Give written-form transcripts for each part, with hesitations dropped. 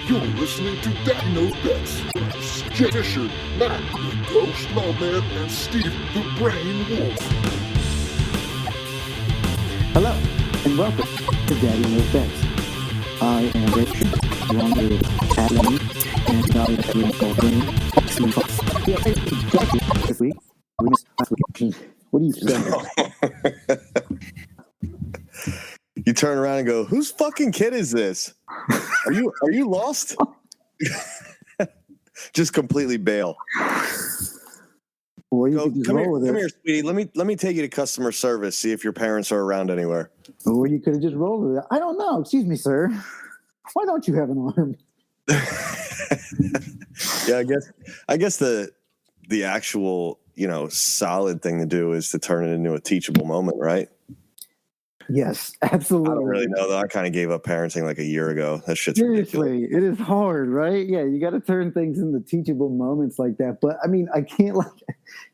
You're listening to Daddy Knows Best. Jay Fisher, Matt, the Ghost Lawman, and Steve, the Brain Wolf. Hello, and welcome to Daddy Knows Best. I am Richard, along with Adam, and now everyone called Brain. This week, we missed last week. What do you say? You turn around and go, whose fucking kid is this? Are you lost? Just completely bail. Or you Go, could just come roll with here, it. sweetie. Let me take you to customer service, see if your parents are around anywhere. Or you could have just rolled with it. I don't know. Excuse me, sir. Why don't you have an arm? Yeah, I guess the actual, solid thing to do is to turn it into a teachable moment, right? Yes, absolutely. I don't really know, though. I kind of gave up parenting like a year ago. That shit's ridiculous. Seriously, it is hard, right? Yeah, you got to turn things into teachable moments like that. But I mean, I can't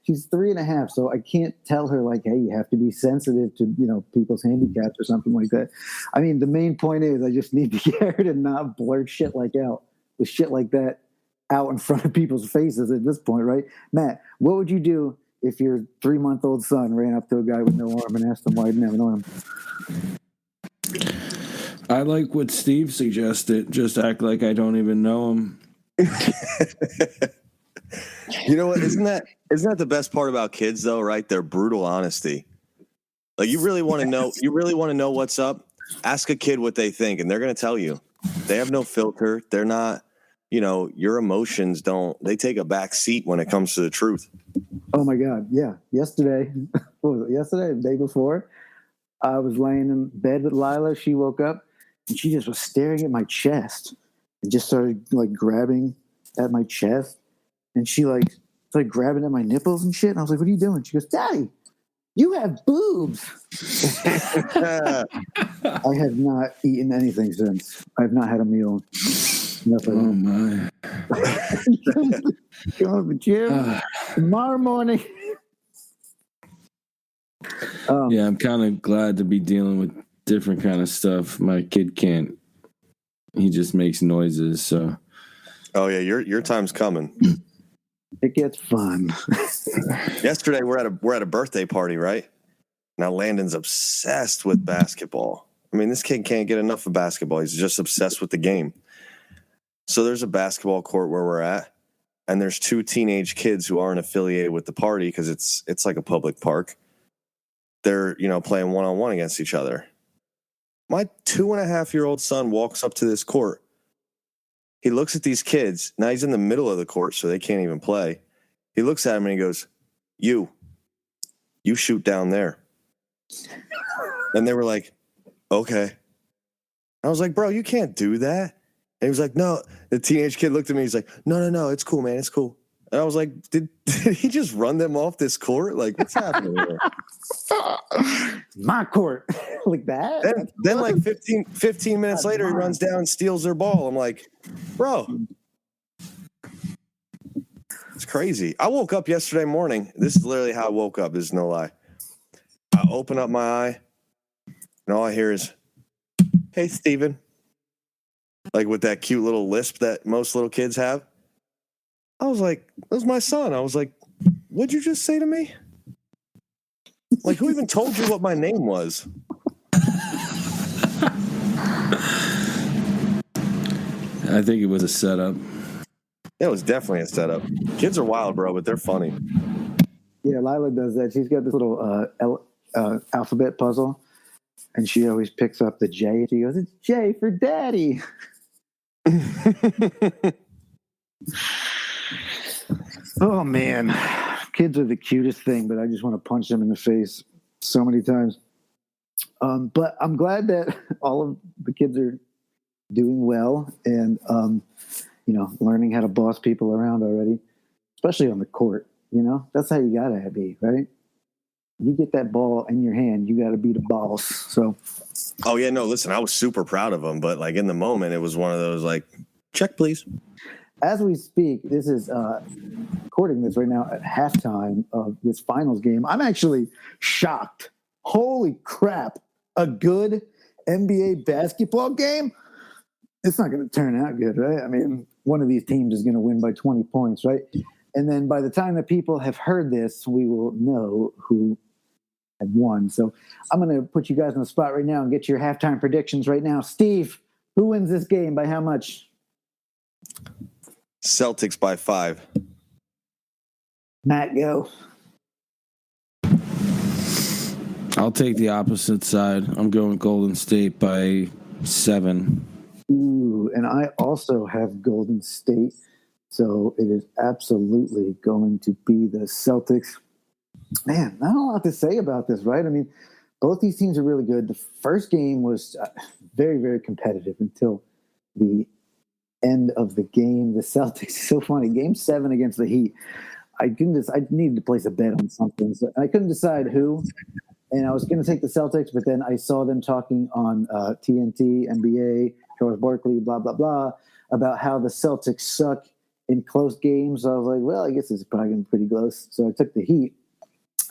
she's 3.5, so I can't tell her hey, you have to be sensitive to people's handicaps or something like that. I mean, the main point is I just need to get her to not blurt shit like that out in front of people's faces at this point, right? Matt, what would you do if your 3-month-old son ran up to a guy with no arm and asked him why he didn't have an arm? I like what Steve suggested. Just act like I don't even know him. You know what? Isn't that the best part about kids, though? Right? Their brutal honesty. Like, you really want to know. You really want to know what's up. Ask a kid what they think, and they're going to tell you. They have no filter. They're not. Your emotions don't. They take a back seat when it comes to the truth. Oh my God! Yeah, yesterday. What was it? Yesterday, the day before. I was laying in bed with Lila. She woke up and she just was staring at my chest and just started grabbing at my chest. And she started grabbing at my nipples and shit. And I was like, "What are you doing?" She goes, "Daddy, you have boobs." I have not eaten anything since. I have not had a meal. Nothing. Oh my! Going to the gym tomorrow morning. Yeah, I'm kind of glad to be dealing with different kind of stuff. My kid can't. He just makes noises. So. Oh yeah, your time's coming. It gets fun. Yesterday we're at a birthday party, right? Now Landon's obsessed with basketball. I mean, this kid can't get enough of basketball. He's just obsessed with the game. So there's a basketball court where we're at, and there's 2 teenage kids who aren't affiliated with the party because it's like a public park. They're, playing one-on-one against each other. My 2.5-year-old son walks up to this court. He looks at these kids. Now he's in the middle of the court, so they can't even play. He looks at him and he goes, You shoot down there. And they were like, okay. I was like, bro, you can't do that. And he was like, no. The teenage kid looked at me. He's like, no, it's cool, man. It's cool. And I was like, did he just run them off this court? Like, what's happening here? My court. Like that? Then 15 minutes later, he runs down and steals their ball. I'm like, bro, it's crazy. I woke up yesterday morning. This is literally how I woke up. This is no lie. I open up my eye, and all I hear is, hey, Steven. Like with that cute little lisp that most little kids have. I was like, that was my son. I was like, what'd you just say to me? Like, who even told you what my name was? I think it was a setup. It was definitely a setup. Kids are wild, bro, but they're funny. Yeah, Lila does that. She's got this little alphabet puzzle, and she always picks up the J, and she goes, it's J for daddy. Oh, man. Kids are the cutest thing, but I just want to punch them in the face so many times. But I'm glad that all of the kids are doing well and, learning how to boss people around already, especially on the court. That's how you got to be, right? You get that ball in your hand, you got to be the boss. So. Oh, yeah, no, listen, I was super proud of them, but in the moment, it was one of those check, please. As we speak, this is recording this right now at halftime of this finals game. I'm actually shocked. Holy crap. A good NBA basketball game? it's not going to turn out good, right? I mean, one of these teams is going to win by 20 points, right? And then by the time that people have heard this, we will know who had won. So I'm going to put you guys on the spot right now and get your halftime predictions right now. Steve, who wins this game by how much? Celtics by 5. Matt, go. I'll take the opposite side. I'm going Golden State by 7. Ooh, and I also have Golden State. So it is absolutely going to be the Celtics. Man, not a lot to say about this, right? I mean, both these teams are really good. The first game was very, very competitive until the end of the game. The Celtics, so funny. Game 7 against the Heat. I needed to place a bet on something. So I couldn't decide who. And I was going to take the Celtics, but then I saw them talking on TNT, NBA, Charles Barkley, blah, blah, blah, about how the Celtics suck in close games. So I was like, well, I guess it's probably going to be pretty close. So I took the Heat.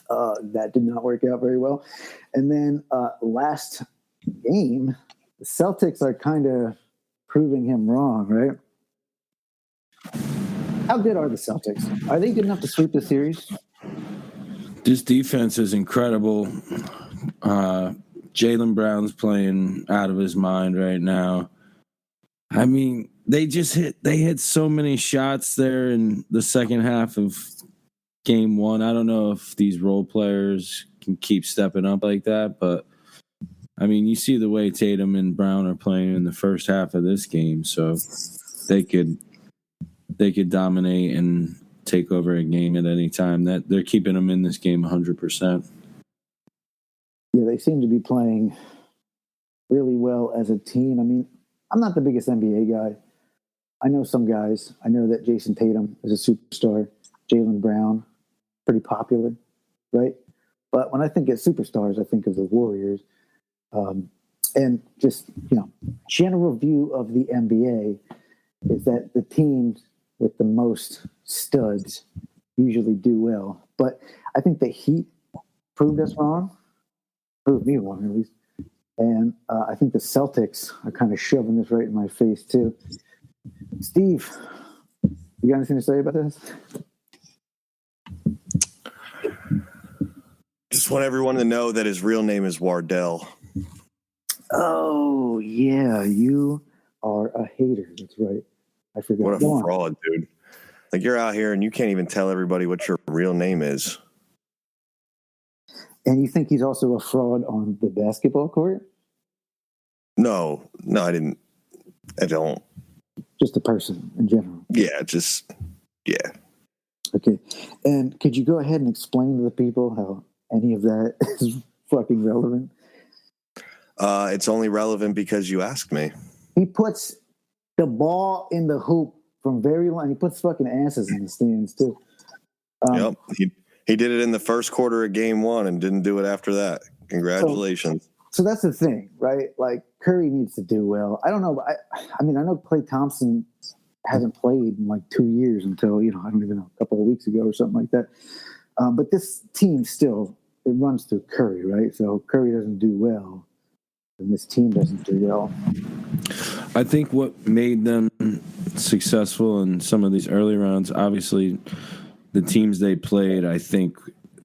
That did not work out very well. And then last game, the Celtics are kind of proving him wrong, right? How good are the Celtics? Are they good enough to sweep the series? This defense is incredible. Jaylen Brown's playing out of his mind right now. I mean, they hit so many shots there in the second half of game 1. I don't know if these role players can keep stepping up like that, but I mean, you see the way Tatum and Brown are playing in the first half of this game, so they could dominate and take over a game at any time. That they're keeping them in this game 100%. Yeah, they seem to be playing really well as a team. I mean, I'm not the biggest NBA guy. I know some guys. I know that Jason Tatum is a superstar. Jaylen Brown, pretty popular, right? But when I think of superstars, I think of the Warriors. And just, general view of the NBA is that the teams with the most studs usually do well. But I think the Heat proved us wrong. Proved me wrong, at least. And I think the Celtics are kind of shoving this right in my face, too. Steve, you got anything to say about this? Just want everyone to know that his real name is Wardell. Oh, yeah. You are a hater. That's right. I forgot. What a fraud, dude. Like, you're out here and you can't even tell everybody what your real name is. And you think he's also a fraud on the basketball court? No, I didn't. I don't. Just a person in general. Yeah. Okay. And could you go ahead and explain to the people how any of that is fucking relevant? It's only relevant because you asked me. He puts the ball in the hoop from very long. He puts fucking asses in the stands, too. Yep. He did it in the first quarter of game 1 and didn't do it after that. Congratulations. So that's the thing, right? Like, Curry needs to do well. I don't know. I mean, I know Klay Thompson hasn't played in like 2 years until, I don't even know, a couple of weeks ago or something like that. But this team still, it runs through Curry, right? So Curry doesn't do well, and this team doesn't do well. I think what made them successful in some of these early rounds, obviously the teams they played, I think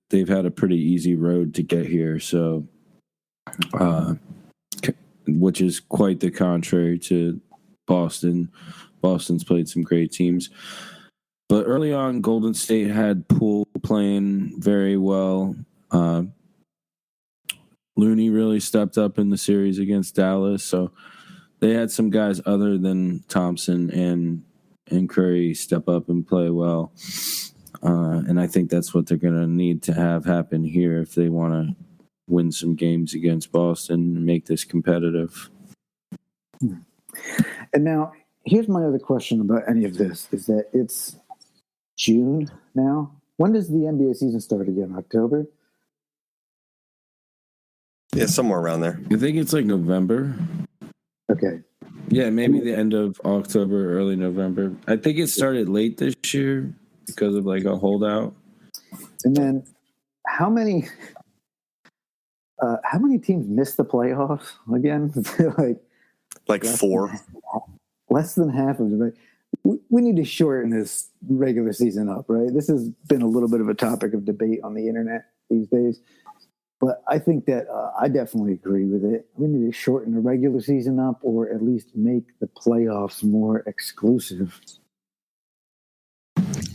they've had a pretty easy road to get here. So, which is quite the contrary to Boston. Boston's played some great teams. But early on, Golden State had Poole playing very well. Looney really stepped up in the series against Dallas. So they had some guys other than Thompson and Curry step up and play well. And I think that's what they're going to need to have happen here if they want to win some games against Boston and make this competitive. And now, here's my other question about any of this, is that it's June now. When does the NBA season start again? October? Yeah, somewhere around there. I think it's like November. Okay. Yeah, maybe the end of October, early November. I think it started late this year because of like a holdout. And then how many teams missed the playoffs again? Like 4. less than half of the. We need to shorten this regular season up, right? This has been a little bit of a topic of debate on the internet these days. But I think that I definitely agree with it. We need to shorten the regular season up or at least make the playoffs more exclusive.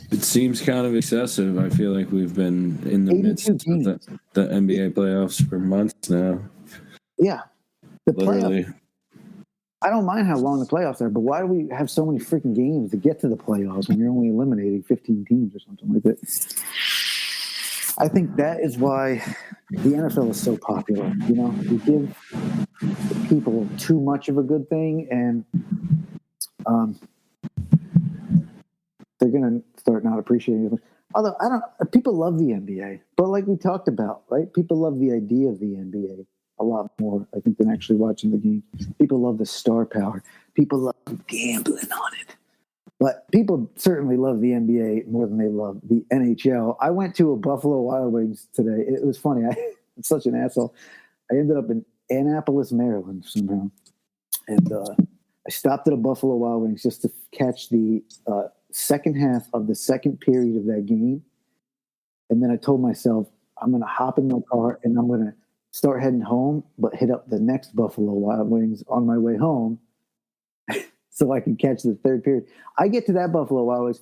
It seems kind of excessive. I feel like we've been in the midst of the NBA playoffs for months now. Yeah. The Literally. playoffs. I don't mind how long the playoffs are, but why do we have so many freaking games to get to the playoffs when you're only eliminating 15 teams or something like that? I think that is why the NFL is so popular. You know, you give people too much of a good thing, and they're going to start not appreciating it. Although people love the NBA, but like we talked about, right? People love the idea of the NBA a lot more, I think, than actually watching the game. People love the star power. People love gambling on it. But people certainly love the NBA more than they love the NHL. I went to a Buffalo Wild Wings today. It was funny. I'm such an asshole. I ended up in Annapolis, Maryland somehow. And I stopped at a Buffalo Wild Wings just to catch the second half of the second period of that game. And then I told myself, I'm going to hop in my car and I'm going to start heading home, but hit up the next Buffalo Wild Wings on my way home so I can catch the third period. I get to that Buffalo Wild Wings.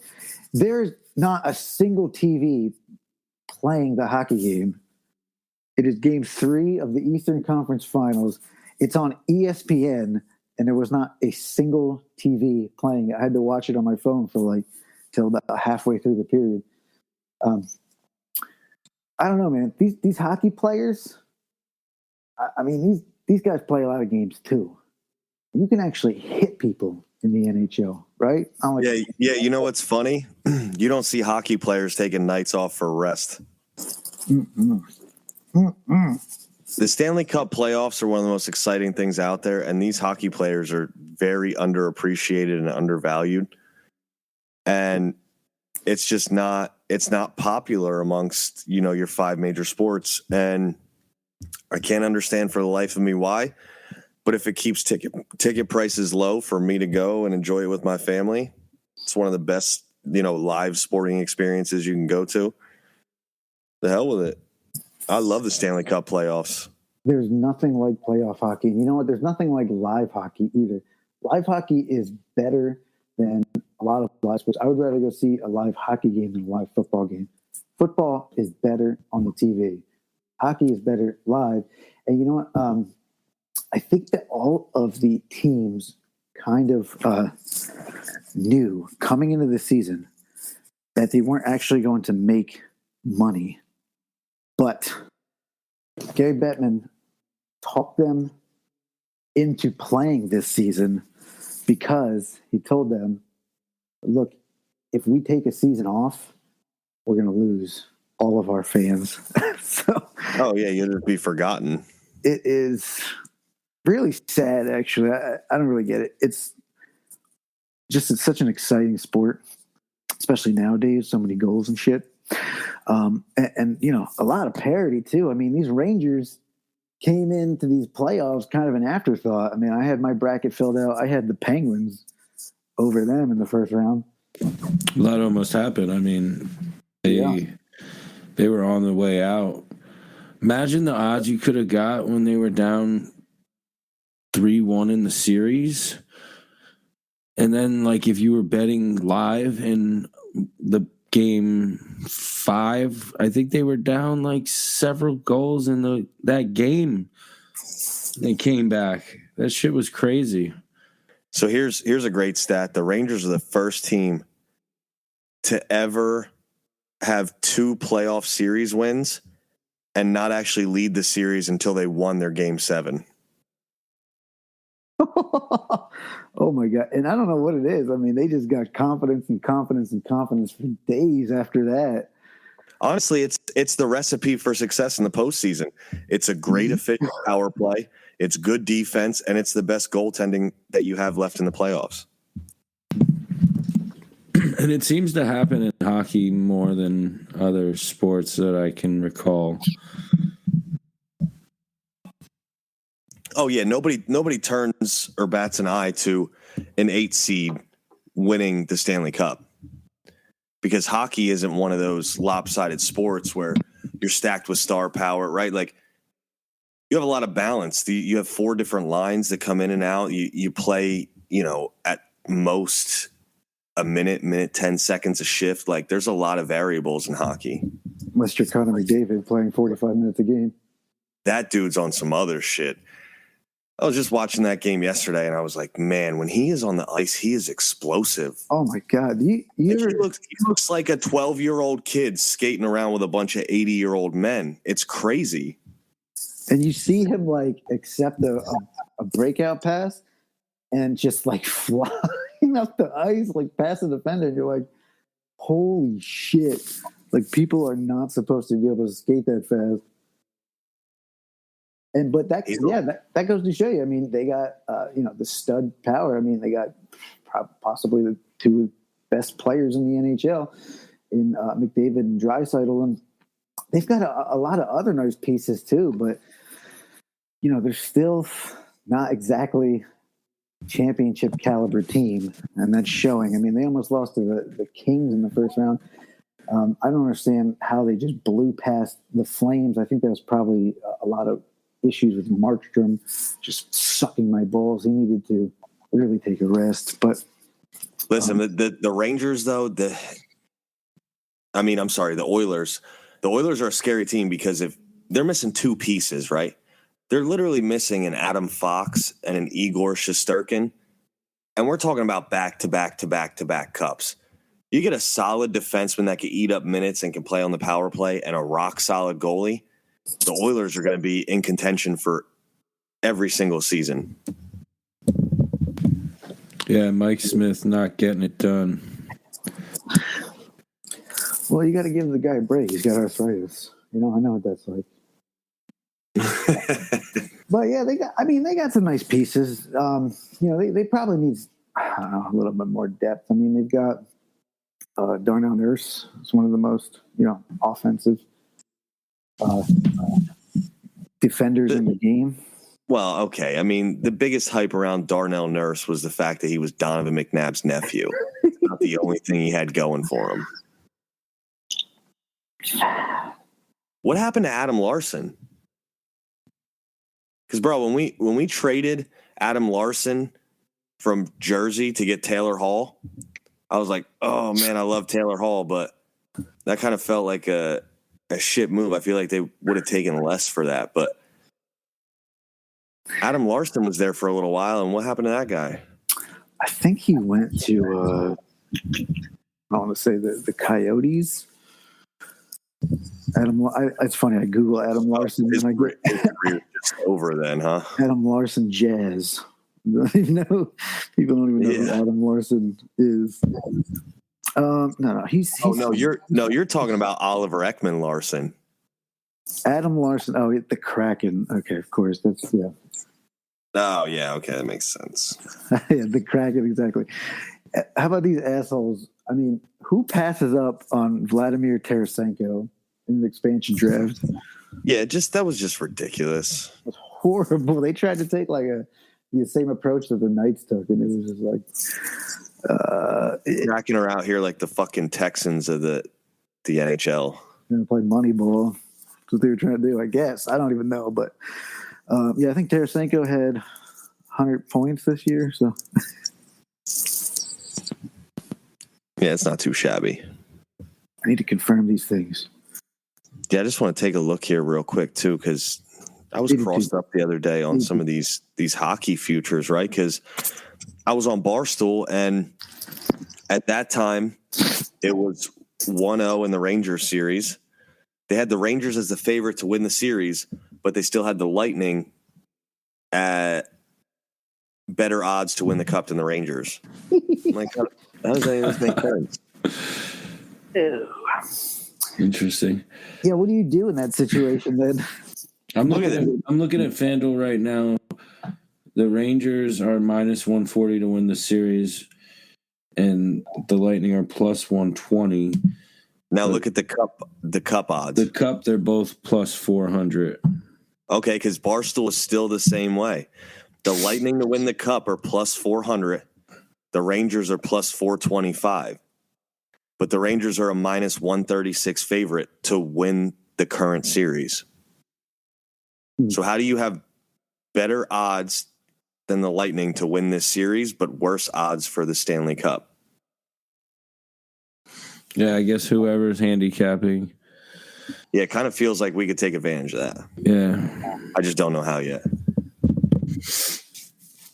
There's not a single TV playing the hockey game. It is game 3 of the Eastern Conference Finals. It's on ESPN, and there was not a single TV playing. I had to watch it on my phone for till about halfway through the period. I don't know, man. These hockey players, I mean, these guys play a lot of games too. You can actually hit people in the NHL, right? Yeah. You know what's funny? You don't see hockey players taking nights off for rest. Mm-mm. Mm-mm. The Stanley Cup playoffs are one of the most exciting things out there, and these hockey players are very underappreciated and undervalued. And it's just not popular amongst, your 5 major sports. And I can't understand for the life of me why. But if it keeps ticket prices low for me to go and enjoy it with my family, it's one of the best, live sporting experiences you can go to. The hell with it. I love the Stanley Cup playoffs. There's nothing like playoff hockey. You know what? There's nothing like live hockey either. Live hockey is better than a lot of live sports. I would rather go see a live hockey game than a live football game. Football is better on the TV. Hockey is better live. And you know what? I think that all of the teams kind of knew coming into the season that they weren't actually going to make money. But Gary Bettman talked them into playing this season because he told them, look, if we take a season off, we're going to lose all of our fans. Oh, yeah, you'll just be forgotten. It is really sad, actually. I don't really get it. It's such an exciting sport, especially nowadays, so many goals and shit. And a lot of parity too. I mean, these Rangers came into these playoffs kind of an afterthought. I mean, I had my bracket filled out. I had the Penguins over them in the first round. That almost happened. I mean, they were on the way out. Imagine the odds you could have got when they were down 3-1 in the series. And then, if you were betting live in the game 5, I think they were down several goals in that game. They came back. That shit was crazy. So here's a great stat. The Rangers are the first team to ever have 2 playoff series wins and not actually lead the series until they won their game 7. Oh my God. And I don't know what it is. I mean, they just got confidence for days after that. Honestly, it's the recipe for success in the postseason. It's a great efficient power play. It's good defense, and it's the best goaltending that you have left in the playoffs. And it seems to happen in hockey more than other sports that I can recall. Oh yeah, nobody turns or bats an eye to an 8 seed winning the Stanley Cup. Because hockey isn't one of those lopsided sports where you're stacked with star power, right? Like, you have a lot of balance. You have 4 different lines that come in and out. You play, at most a minute 10 seconds a shift. Like, there's a lot of variables in hockey. Unless you're Connor McDavid playing 45 minutes a game. That dude's on some other shit. I was just watching that game yesterday, and I was like, man, when he is on the ice, he is explosive. Oh, my God. He looks like a 12-year-old kid skating around with a bunch of 80-year-old men. It's crazy. And you see him, accept a breakout pass and just, flying up the ice, past the defender. And you're like, holy shit. People are not supposed to be able to skate that fast. But that goes to show you. I mean, they got the stud power. I mean, they got possibly the 2 best players in the NHL in McDavid and Draisaitl, and they've got a lot of other nice pieces too. But they're still not exactly championship caliber team, and that's showing. I mean, they almost lost to the Kings in the first round. I don't understand how they just blew past the Flames. I think that was probably a lot of issues with Markstrom just sucking my balls. He needed to really take a rest. But listen, the Rangers, though, the Oilers. The Oilers are a scary team because if they're missing 2 pieces, right? They're literally missing an Adam Fox and an Igor Shesterkin. And we're talking about back-to-back cups. You get a solid defenseman that can eat up minutes and can play on the power play and a rock-solid goalie, the Oilers are going to be in contention for every single season. Yeah, Mike Smith not getting it done. Well, you got to give the guy a break. He's got arthritis. I know what that's like. But yeah, they got some nice pieces. They probably need a little bit more depth. I mean, they've got Darnell Nurse. It's one of the most offensive defenders in the game. Well, okay. I mean, the biggest hype around Darnell Nurse was the fact that he was Donovan McNabb's nephew. It's not the only thing he had going for him. What happened to Adam Larson? Because, bro, when we traded Adam Larson from Jersey to get Taylor Hall, I was like, oh, man, I love Taylor Hall, but that kind of felt like a shit move. I feel like they would have taken less for that. But Adam Larson was there for a little while, and what happened to that guy? I think he went to, I want to say the Coyotes. It's funny. I Google Adam Larson. His career just over then, huh? Adam Larson Jazz. People don't even know who Adam Larson is. No. He's you're talking about Oliver Ekman Larson. Adam Larson. Oh, the Kraken. Okay, of course. That's yeah. Oh yeah. Okay, that makes sense. Yeah, the Kraken exactly. How about these assholes? I mean, who passes up on Vladimir Tarasenko in the expansion draft? Yeah, that was just ridiculous. It was horrible. They tried to take the same approach that the Knights took, and it was just cracking her out here like the fucking Texans of the NHL. They're gonna play Moneyball. That's what they were trying to do, I guess. I don't even know, but I think Tarasenko had 100 points this year. So yeah, it's not too shabby. I need to confirm these things. Yeah, I just want to take a look here real quick too, because I was crossed up the other day on some of these hockey futures, right? Because I was on Barstool, and at that time it was 1-0 in the Rangers series. They had the Rangers as the favorite to win the series, but they still had the Lightning at better odds to win the cup than the Rangers. Like, how does that make sense? Ew. Interesting. Yeah, what do you do in that situation then? I'm looking at FanDuel right now. The Rangers are minus 140 to win the series, and the Lightning are plus 120. Now look at the cup odds. The cup, they're both plus 400. Okay, because Barstool is still the same way. The Lightning to win the cup are plus 400, The Rangers are plus 425. But the Rangers are a minus 136 favorite to win the current series. So how do you have better odds than the Lightning to win this series, but worse odds for the Stanley Cup? Yeah, I guess whoever's handicapping. Yeah, it kind of feels like we could take advantage of that. Yeah. I just don't know how yet.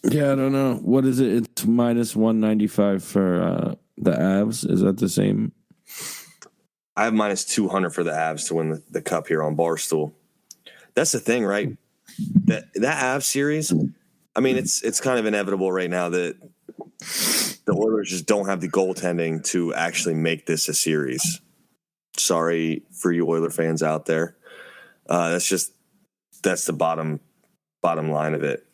Yeah, I don't know. What is it? It's minus 195 for the Avs. Is that the same? I have minus 200 for the Avs to win the cup here on Barstool. That's the thing, right? That Avs series, I mean, it's kind of inevitable right now that the Oilers just don't have the goaltending to actually make this a series. Sorry for you Oiler fans out there. That's the bottom line of it.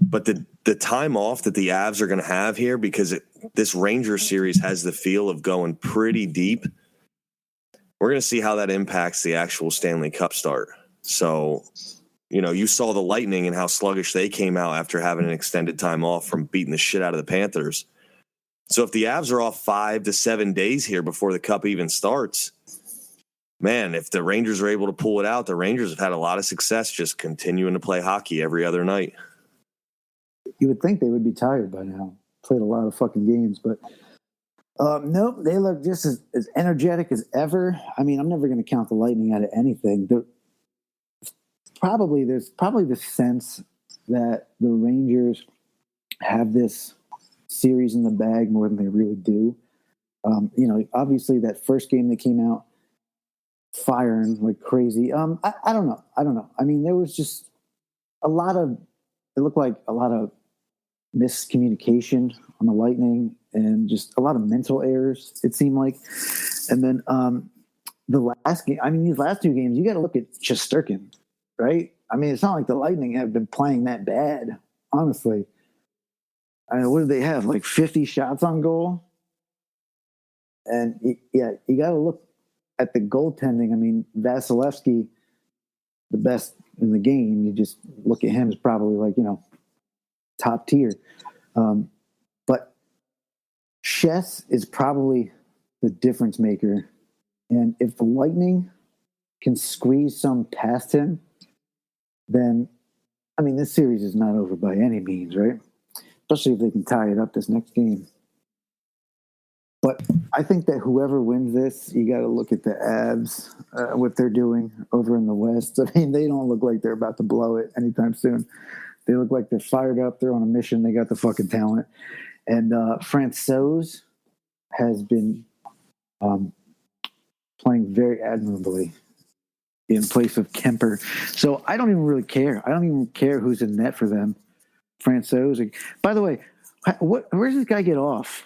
But the time off that the Avs are going to have here, because this Rangers series has the feel of going pretty deep, we're going to see how that impacts the actual Stanley Cup start. So, you saw the Lightning and how sluggish they came out after having an extended time off from beating the shit out of the Panthers. So if the Avs are off 5 to 7 days here before the Cup even starts, man, if the Rangers are able to pull it out, the Rangers have had a lot of success just continuing to play hockey every other night. You would think they would be tired by now. Played a lot of fucking games, but nope, they look just as energetic as ever. I mean, I'm never going to count the Lightning out of anything. There's probably the sense that the Rangers have this series in the bag more than they really do. Obviously that first game that came out firing like crazy. I don't know. I mean, there was just it looked like a lot of miscommunication on the Lightning and just a lot of mental errors, it seemed like. And then the last game, I mean, these last two games, you got to look at Shesterkin, right? I mean, it's not like the Lightning have been playing that bad, honestly. I mean, what did they have? Like 50 shots on goal? And, you got to look at the goaltending. I mean, Vasilevsky, the best in the game, you just look at him as probably like, top tier. But Chess is probably the difference maker. And if the Lightning can squeeze some past him, then, I mean, this series is not over by any means, right? Especially if they can tie it up this next game. But I think that whoever wins this, you got to look at the Avs, what they're doing over in the West. I mean, they don't look like they're about to blow it anytime soon. They look like they're fired up. They're on a mission. They got the fucking talent. And Francouz has been playing very admirably in place of Kemper. So I don't even really care. I don't even care who's in net for them. Francouz. By the way, where does this guy get off?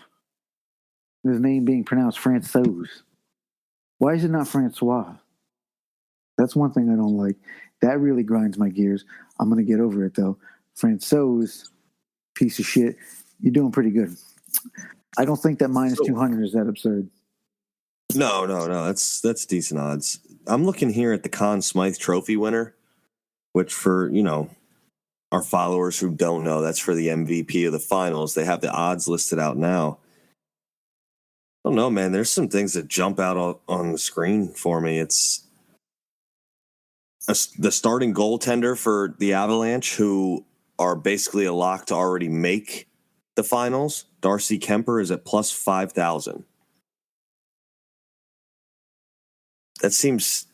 His name being pronounced Francouz. Why is it not Francois? That's one thing I don't like. That really grinds my gears. I'm going to get over it, though. Francouz, piece of shit. You're doing pretty good. I don't think that minus 200 is that absurd. No. That's decent odds. I'm looking here at the Conn Smythe Trophy winner, which for, our followers who don't know, that's for the MVP of the finals. They have the odds listed out now. I don't know, man. There's some things that jump out on the screen for me. It's the starting goaltender for the Avalanche, who are basically a lock to already make the finals. Darcy Kemper is at plus 5,000. That seems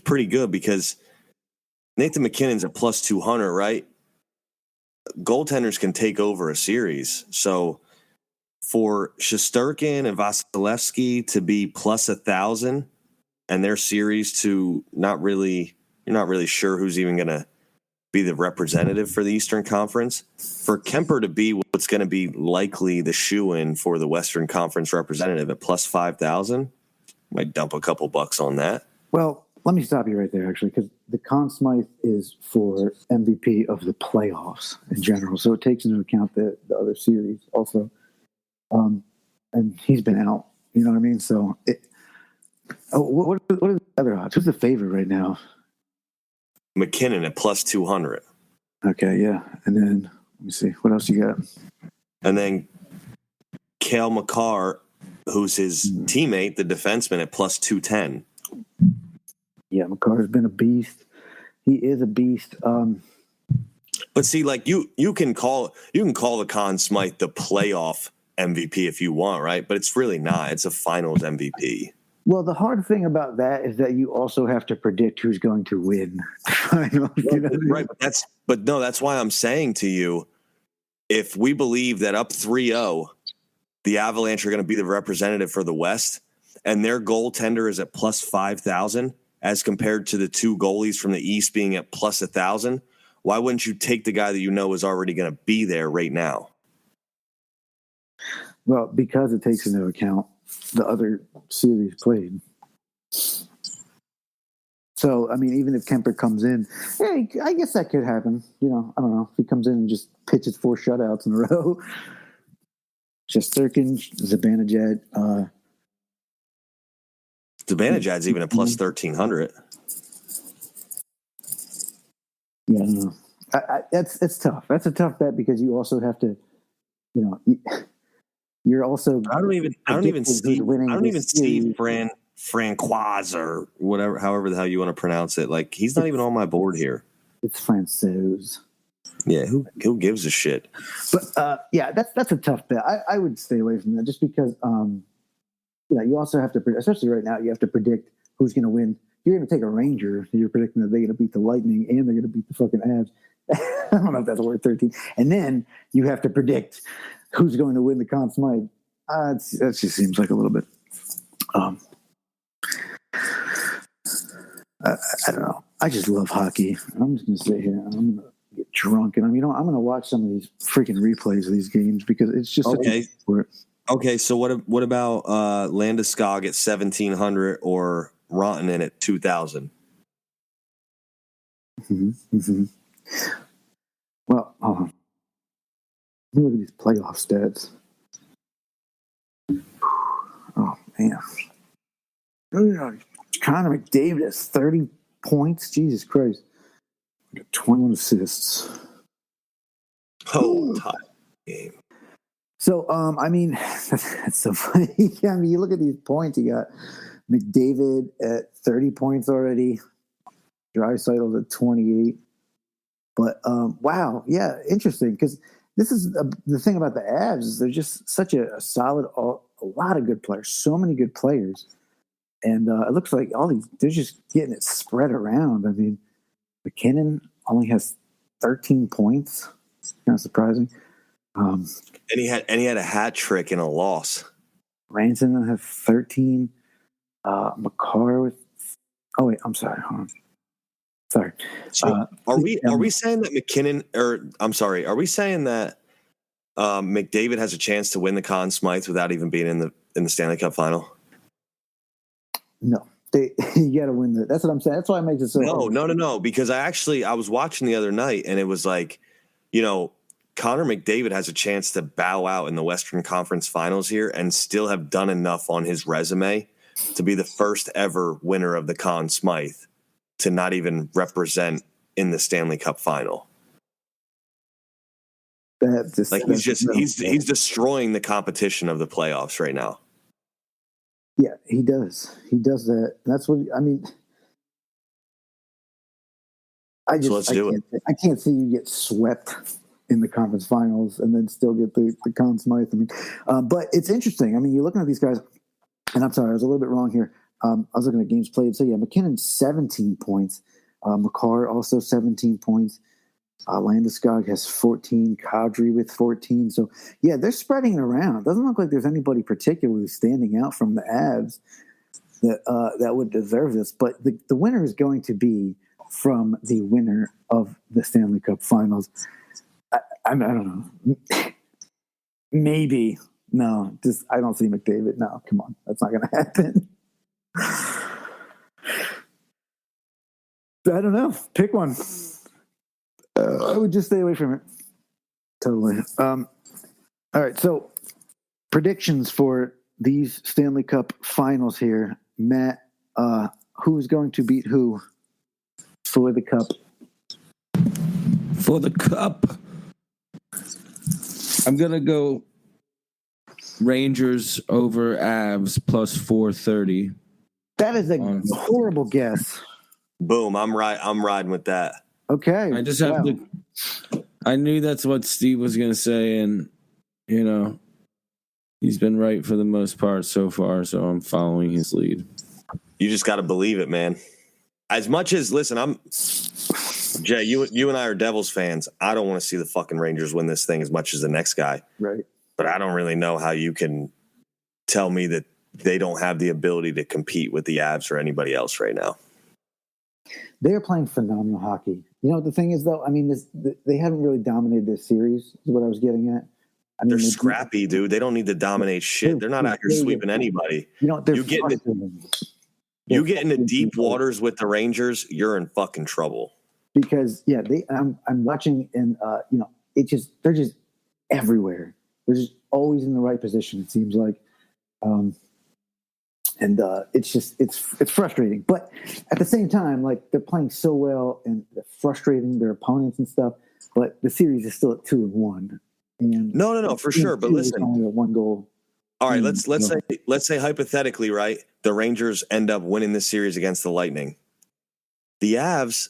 pretty good because Nathan McKinnon's at plus 200, right? Goaltenders can take over a series. So for Shesterkin and Vasilevsky to be plus 1,000 and their series to you're not really sure who's even going to be the representative for the Eastern Conference. For Kemper to be what's going to be likely the shoe-in for the Western Conference representative at plus 5,000, might dump a couple bucks on that. Well, let me stop you right there, actually, because the Conn Smythe is for MVP of the playoffs in general, so it takes into account the other series also. And he's been out, you know what I mean? So, what are the other odds? Who's the favorite right now? McKinnon at plus 200. Okay, yeah. And then, let me see. What else you got? And then Cale Makar, who's his teammate, the defenseman, at plus 210. Yeah, Makar's been a beast. He is a beast. But see, like you can call the Conn Smythe the playoff MVP if you want, right? But it's really not. It's a Finals MVP. Well, the hard thing about that is that you also have to predict who's going to win. Right, but that's why I'm saying to you, if we believe that up 3-0, the Avalanche are going to be the representative for the West, and their goaltender is at plus 5,000 as compared to the two goalies from the East being at plus 1,000, why wouldn't you take the guy that you know is already going to be there right now? Well, because it takes into account the other series played. So, I mean, even if Kemper comes in, hey, I guess that could happen. I don't know. If he comes in and just pitches 4 shutouts in a row. Shesterkin, Zibanejad. Zibanejad's even at plus 1,300. Yeah, I don't know. It's tough. That's a tough bet because you also have to, you're also. I don't even see Francois or whatever, however the hell you want to pronounce it. Like he's not even on my board here. It's Francois. Yeah, who gives a shit? But yeah, that's a tough bet. I would stay away from that just because you also have to, especially right now, you have to predict who's going to win. You're going to take a Ranger. You're predicting that they're going to beat the Lightning and they're going to beat the fucking Avs. I don't know if that's worth 13. And then you have to predict who's going to win the Conn Smythe. That just seems like a little bit. I don't know. I just love hockey. I'm just going to sit here. I'm going to get drunk, and I'm going to watch some of these freaking replays of these games because it's just okay. Okay, so what about Landeskog at 1,700 or Rantanen at 2,000? Mm-hmm. Mm-hmm. Well, let me look at these playoff stats. Oh man, Connor McDavid has 30 points. Jesus Christ, 21 assists. Oh, tie game. So, I mean, that's so funny. I mean, you look at these points. You got McDavid at 30 points already. Draisaitl at 28. But wow, yeah, interesting because this is the thing about the Avs is they're just such a solid, a lot of good players, so many good players, and it looks like they're just getting it spread around. I mean, McKinnon only has 13 points. Kind of surprising. And he had a hat trick in a loss. Ranson have 13. Makar with. Oh wait, I'm sorry. Hold on. Sorry. So are we saying that McKinnon, or I'm sorry, are we saying that McDavid has a chance to win the Conn Smythe without even being in the Stanley Cup final? No, you got to win that. That's what I'm saying. That's why it makes it so. No. Because I was watching the other night, and it was like, Connor McDavid has a chance to bow out in the Western Conference Finals here and still have done enough on his resume to be the first ever winner of the Conn Smythe to not even represent in the Stanley Cup final. He's destroying the competition of the playoffs right now. Yeah, he does. He does that. That's what I mean. I can't see you get swept in the conference finals and then still get the Conn Smythe. I mean, but it's interesting. I mean, you're looking at these guys, and I'm sorry, I was a little bit wrong here. I was looking at games played. So yeah, McKinnon 17 points. Makar also 17 points. Landeskog has 14. Kadri with 14. So yeah, they're spreading it around. It doesn't look like there's anybody particularly standing out from the Avs that would deserve this. But the winner is going to be from the winner of the Stanley Cup Finals. I don't know. Maybe. No, I don't see McDavid. No, come on. That's not going to happen. I don't know. Pick one. I would just stay away from it. Totally. All right. So, predictions for these Stanley Cup Finals here. Matt, who's going to beat who for the Cup? For the Cup, I'm going to go Rangers over Avs plus 430. That is a horrible guess. Boom. I'm riding with that. Okay. I just have to. I knew that's what Steve was going to say, and he's been right for the most part so far. So I'm following his lead. You just got to believe it, man. As much as listen, Jay. You and I are Devils fans. I don't want to see the fucking Rangers win this thing as much as the next guy. Right. But I don't really know how you can tell me that they don't have the ability to compete with the Avs or anybody else right now. They are playing phenomenal hockey. You know what the thing is, though? I mean, they haven't really dominated this series, is what I was getting at. I mean, they're scrappy, dude. They don't need to dominate shit. They're not out here sweeping anybody. You get into deep waters with the Rangers, you're in fucking trouble. Because, I'm watching, and, they're just everywhere. They're just always in the right position, it seems like. It's frustrating. But at the same time, like, they're playing so well and they're frustrating their opponents and stuff. But the series is still at 2-1. And no, for sure. But listen, only one goal. All right, let's say hypothetically, right, the Rangers end up winning this series against the Lightning. The Avs,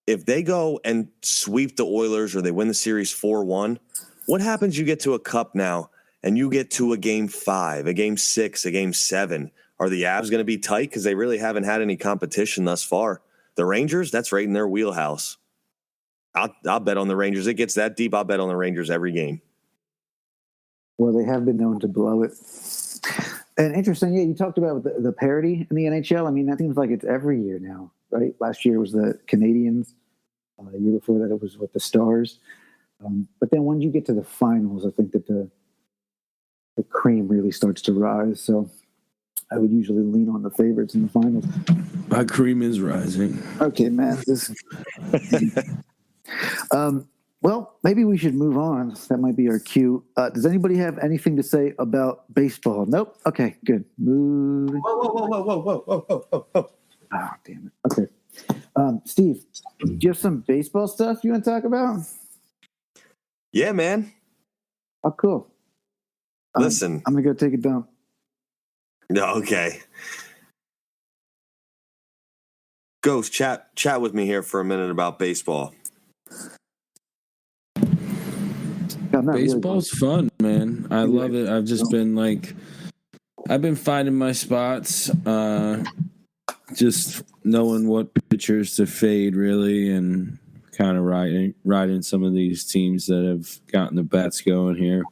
if they go and sweep the Oilers or they win the series 4-1, what happens? You get to a cup now and you get to a game 5, a game 6, a game 7. Are the Avs going to be tight? Because they really haven't had any competition thus far. The Rangers, that's right in their wheelhouse. I'll bet on the Rangers. It gets that deep. I'll bet on the Rangers every game. Well, they have been known to blow it. And interesting, you talked about the parity in the NHL. I mean, that seems like it's every year now, right? Last year was the Canadiens. The year before that, it was with the Stars. But then when you get to the finals, I think that the cream really starts to rise. So I would usually lean on the favorites in the finals. My cream is rising. Okay, Matt. Well, maybe we should move on. That might be our cue. Does anybody have anything to say about baseball? Nope. Okay, good. Moving. Whoa. Oh, damn it. Okay. Steve, do you have some baseball stuff you want to talk about? Yeah, man. Oh, cool. Listen. I'm going to go take a dump. No, okay. Ghost, chat with me here for a minute about baseball. Baseball's fun, man. I love it. I've just been I've been finding my spots, just knowing what pitchers to fade, really, and kind of riding some of these teams that have gotten the bats going here.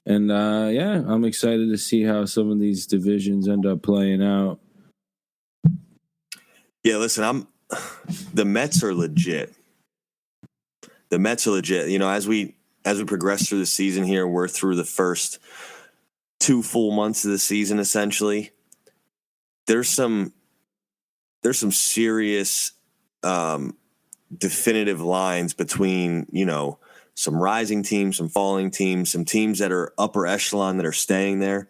And, I'm excited to see how some of these divisions end up playing out. Yeah, listen, the Mets are legit. The Mets are legit. You know, as we progress through the season here, we're through the first 2 full months of the season, essentially. There's some serious definitive lines between, some rising teams, some falling teams, some teams that are upper echelon that are staying there.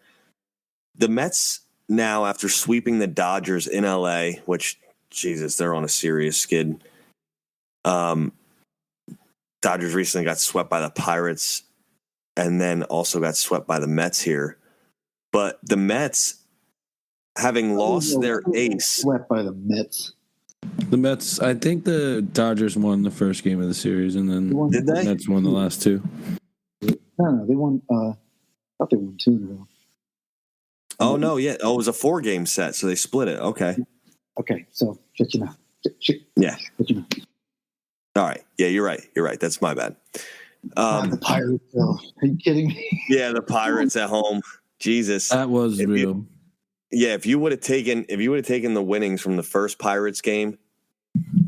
The Mets now, after sweeping the Dodgers in LA, which, Jesus, they're on a serious skid. Dodgers recently got swept by the Pirates and then also got swept by the Mets here. But the Mets, having lost their ace. Swept by the Mets. The Mets, I think the Dodgers won the first game of the series, and then the Mets won the last 2. No, they won. I thought they won 2 in a row. Oh, no, yeah. Oh, it was a 4-game set, so they split it. Okay. Okay, so shut your mouth. Yeah. Shut your mouth. All right. Yeah, you're right. That's my bad. The Pirates, though. Are you kidding me? Yeah, the Pirates at home. Jesus. That was real. If you would have taken the winnings from the first Pirates game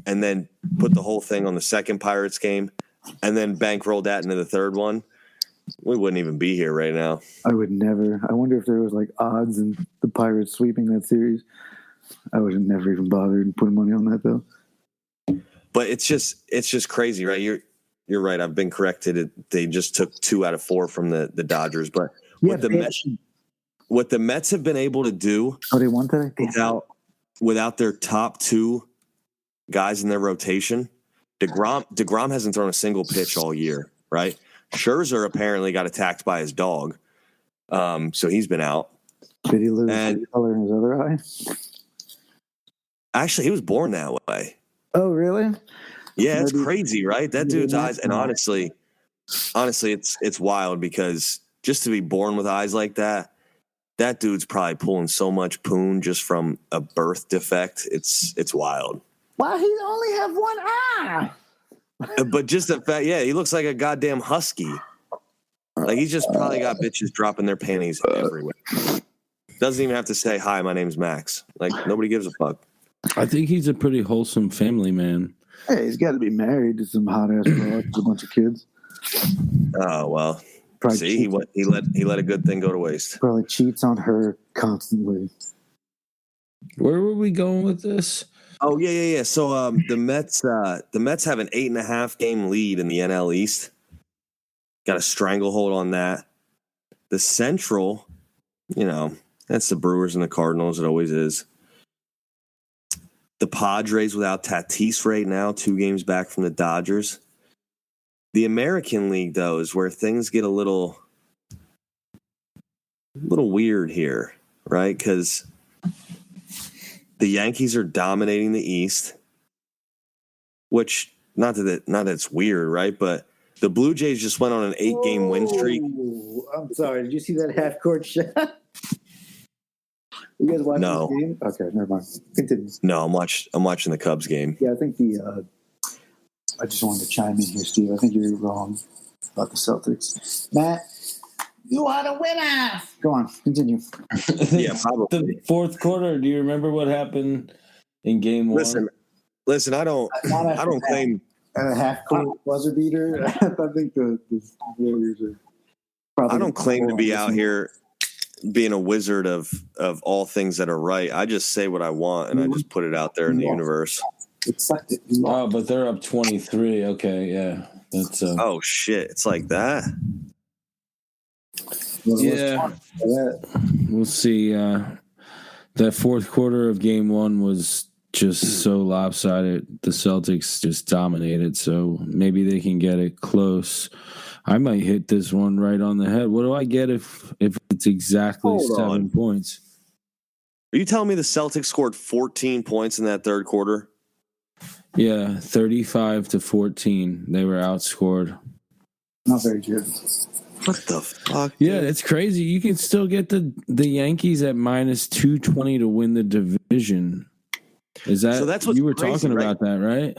and then put the whole thing on the second Pirates game and then bankrolled that into the third one, we wouldn't even be here right now. I would never. I wonder if there was odds in the Pirates sweeping that series. I would have never even bothered and put money on that, though. But it's just crazy, right? You're right. I've been corrected. They just took 2 out of 4 from the Dodgers, but what the Mets have been able to do they won today? without their top 2 guys in their rotation, DeGrom hasn't thrown a single pitch all year, right? Scherzer apparently got attacked by his dog. So he's been out. Did he lose And- the color in his other eye? Actually, he was born that way. Oh, really? Yeah, it's Maybe- crazy, right? That maybe dude's not. eyes, and honestly, it's wild because just to be born with eyes like that dude's probably pulling so much poon just from a birth defect. It's wild. Why he only have one eye? But just the fact, yeah, he looks like a goddamn husky. Like he's just probably got bitches dropping their panties everywhere. Doesn't even have to say, "Hi, my name's Max." Like nobody gives a fuck. I think he's a pretty wholesome family man. Hey, he's got to be married to some hot ass girl with a bunch of kids. Oh well. Probably See, cheats, he let a good thing go to waste. probably cheats on her constantly. Where were we going with this? Oh yeah. So the Mets have an 8.5 game lead in the NL East. Got a stranglehold on that. The Central, that's the Brewers and the Cardinals. It always is. The Padres without Tatis right now, 2 games back from the Dodgers. The American League, though, is where things get a little weird here, right? Because the Yankees are dominating the East, which not that it's weird, right? But the Blue Jays just went on an 8-game win streak. Oh, I'm sorry. Did you see that half court shot? You guys watching No. this game? Okay, never mind. Continue. No, I'm watching the Cubs game. Yeah, I think I just wanted to chime in here, Steve. I think you're wrong about the Celtics. Matt, you are the winner. Go on, continue. Yeah, probably. The fourth quarter. Do you remember what happened in game one? Listen. I don't claim. A half court buzzer beater. I think the Warriors are probably. I don't claim to be out here being a wizard of all things that are right. I just say what I want and I just put it out there in the universe. Oh, but they're up 23. Okay, yeah. That's Oh shit, it's like that. yeah. We'll see. That fourth quarter of game one was just so lopsided. The Celtics just dominated, so maybe they can get it close. I might hit this one right on the head. What do I get if it's exactly Hold 7 on. points? Are you telling me the Celtics scored 14 points in that third quarter? Yeah, 35-14. They were outscored. Not very good. What the fuck? Yeah, it's crazy. You can still get the Yankees at minus 220 to win the division. Is that So that's what's you were crazy, talking right? about that, right?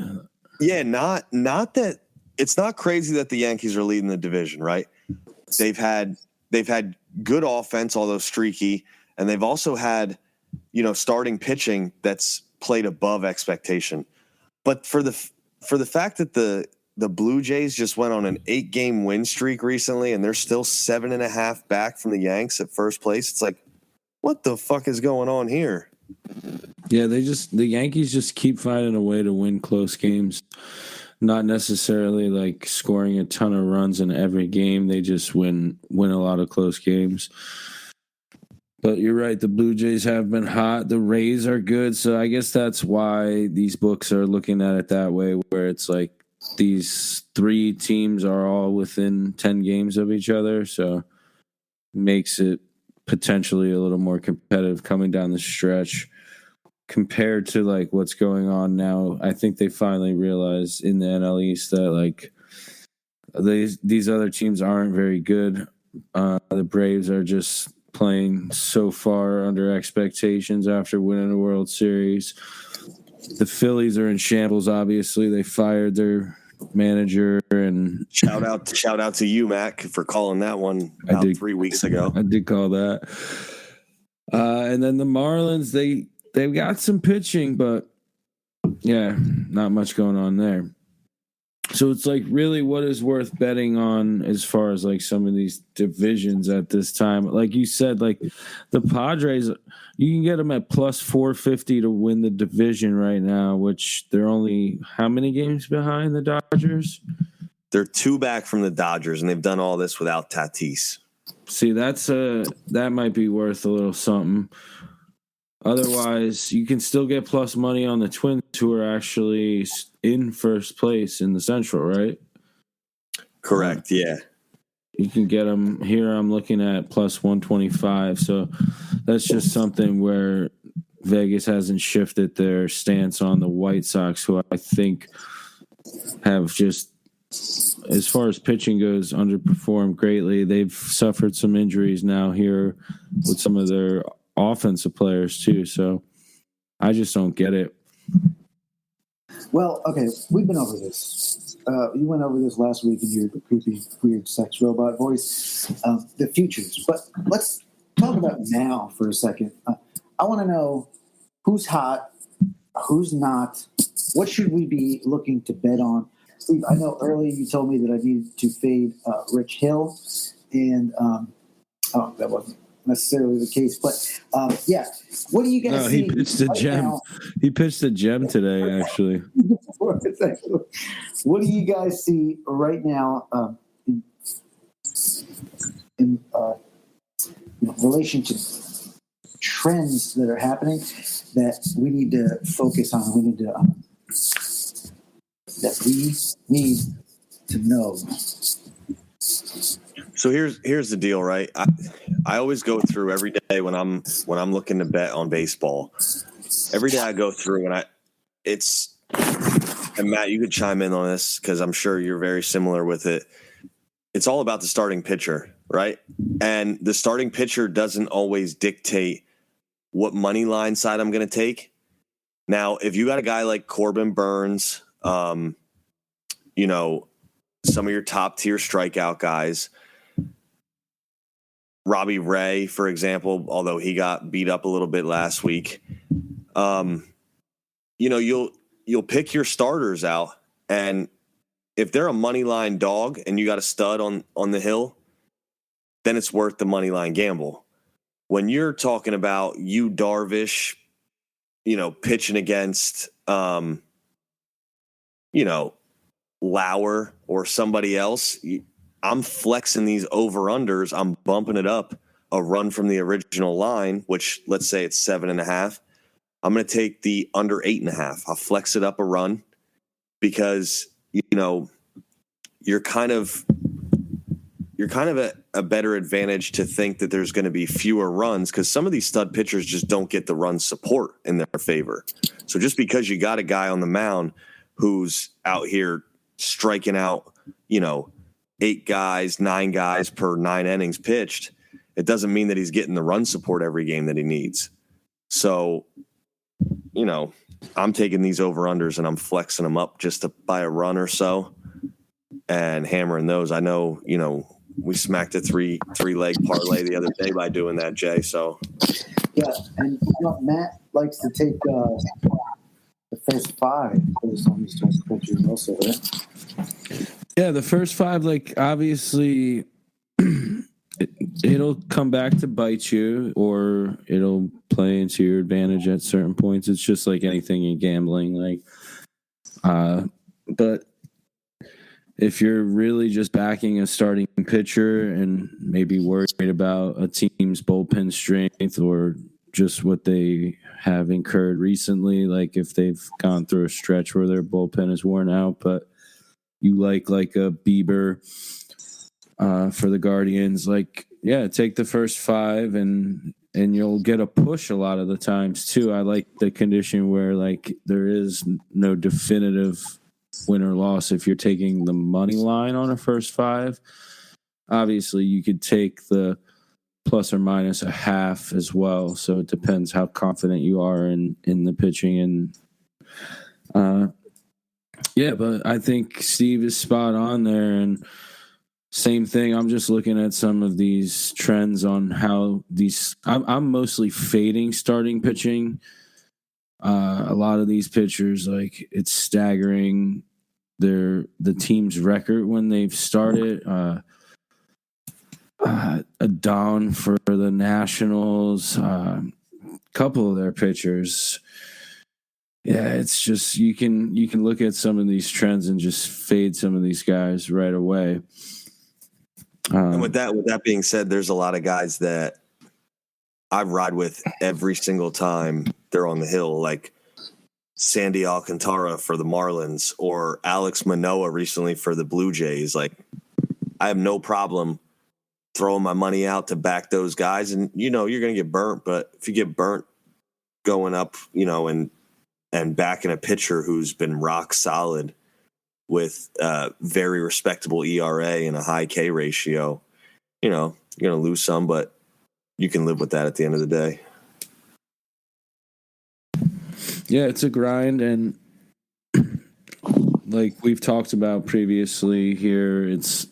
Yeah, not that it's not crazy that the Yankees are leading the division, right? They've had good offense, although streaky, and they've also had, starting pitching that's played above expectation. But for the fact that the Blue Jays just went on an 8-game win streak recently, and they're still 7.5 back from the Yanks at first place, it's like, what the fuck is going on here? Yeah, the Yankees just keep finding a way to win close games. Not necessarily like scoring a ton of runs in every game. They just win a lot of close games. But you're right, the Blue Jays have been hot. The Rays are good, so I guess that's why these books are looking at it that way, where it's like these 3 teams are all within 10 games of each other, so makes it potentially a little more competitive coming down the stretch compared to like what's going on now. I think they finally realized in the NL East that like these other teams aren't very good. The Braves are just playing so far under expectations after winning a World Series. The Phillies are in shambles. Obviously, they fired their manager, and Shout out to you, Mac, for calling that one about 3 weeks ago. I did call that. And then the Marlins, they've got some pitching, but yeah, not much going on there. So it's like really what is worth betting on as far as like some of these divisions at this time. Like you said, like the Padres, you can get them at plus 450 to win the division right now, which they're only how many games behind the Dodgers? They're 2 back from the Dodgers, and they've done all this without Tatis. See, that might be worth a little something. Otherwise, you can still get plus money on the Twins, who are actually in first place in the Central, right? Correct, yeah. You can get them here. I'm looking at plus 125. So that's just something where Vegas hasn't shifted their stance on the White Sox, who I think have just, as far as pitching goes, underperformed greatly. They've suffered some injuries now here with some of their offensive players too. So I just don't get it. Well, okay, we've been over this. You went over this last week in your creepy, weird sex robot voice, the futures. But let's talk about now for a second. I want to know who's hot, who's not. What should we be looking to bet on? Steve, I know earlier you told me that I needed to fade Rich Hill, and that wasn't necessarily the case. But yeah, what do you guys see? He pitched a gem. Now? He pitched a gem today, actually. What do you guys see right now in relation to trends that are happening that we need to focus on? We need to know. So here's the deal, right? I always go through every day when I'm looking to bet on baseball. Every day I go through and Matt, you could chime in on this because I'm sure you're very similar with it. It's all about the starting pitcher, right? And the starting pitcher doesn't always dictate what money line side I'm going to take. Now, if you got a guy like Corbin Burns, some of your top tier strikeout guys, Robbie Ray, for example, although he got beat up a little bit last week, you'll pick your starters out, and if they're a money line dog and you got a stud on the hill, then it's worth the money line gamble. When you're talking about Yu Darvish, pitching against, Lauer or somebody else, I'm flexing these over-unders. I'm bumping it up a run from the original line, which let's say it's 7.5. I'm going to take the under 8.5. I'll flex it up a run because, you're kind of a better advantage to think that there's going to be fewer runs because some of these stud pitchers just don't get the run support in their favor. So just because you got a guy on the mound who's out here striking out, 8 guys, 9 guys per 9 innings pitched, it doesn't mean that he's getting the run support every game that he needs. So, I'm taking these over-unders and I'm flexing them up just to buy a run or so and hammering those. I know, we smacked a three leg parlay the other day by doing that, Jay. So, yeah, and Matt likes to take the first 5 based on these types of pitchers also, right? Yeah, the first 5, obviously, it'll come back to bite you, or it'll play into your advantage at certain points. It's just like anything in gambling, but if you're really just backing a starting pitcher and maybe worried about a team's bullpen strength or just what they have incurred recently, like if they've gone through a stretch where their bullpen is worn out, but you like a Bieber for the Guardians, take the first 5 and you'll get a push a lot of the times too. I like the condition where there is no definitive win or loss. If you're taking the money line on a first 5, obviously you could take the plus or minus a half as well. So it depends how confident you are in the pitching. And but I think Steve is spot on there. And same thing. I'm just looking at some of these trends on how I'm mostly fading starting pitching. A lot of these pitchers, it's staggering the team's record when they've started. A down for the Nationals, couple of their pitchers. Yeah, it's just you can look at some of these trends and just fade some of these guys right away. And with that being said, there's a lot of guys that I ride with every single time they're on the hill, like Sandy Alcantara for the Marlins or Alex Manoah recently for the Blue Jays. I have no problem throwing my money out to back those guys. And, you're going to get burnt. But if you get burnt going up, and backing a pitcher who's been rock solid with very respectable ERA and a high K ratio, you're going to lose some, but you can live with that at the end of the day. Yeah, it's a grind, and like we've talked about previously here, it's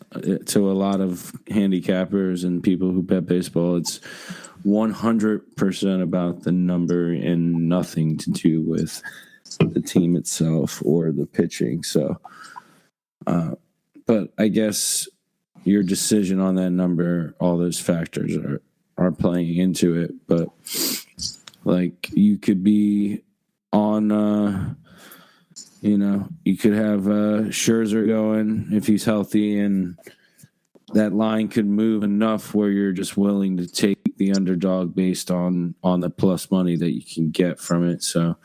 to a lot of handicappers and people who bet baseball, it's 100% about the number and nothing to do with the team itself or the pitching. So, but I guess your decision on that number, all those factors are playing into it. But like you could be on, you could have Scherzer going if he's healthy, and that line could move enough where you're just willing to take the underdog based on the plus money that you can get from it. So,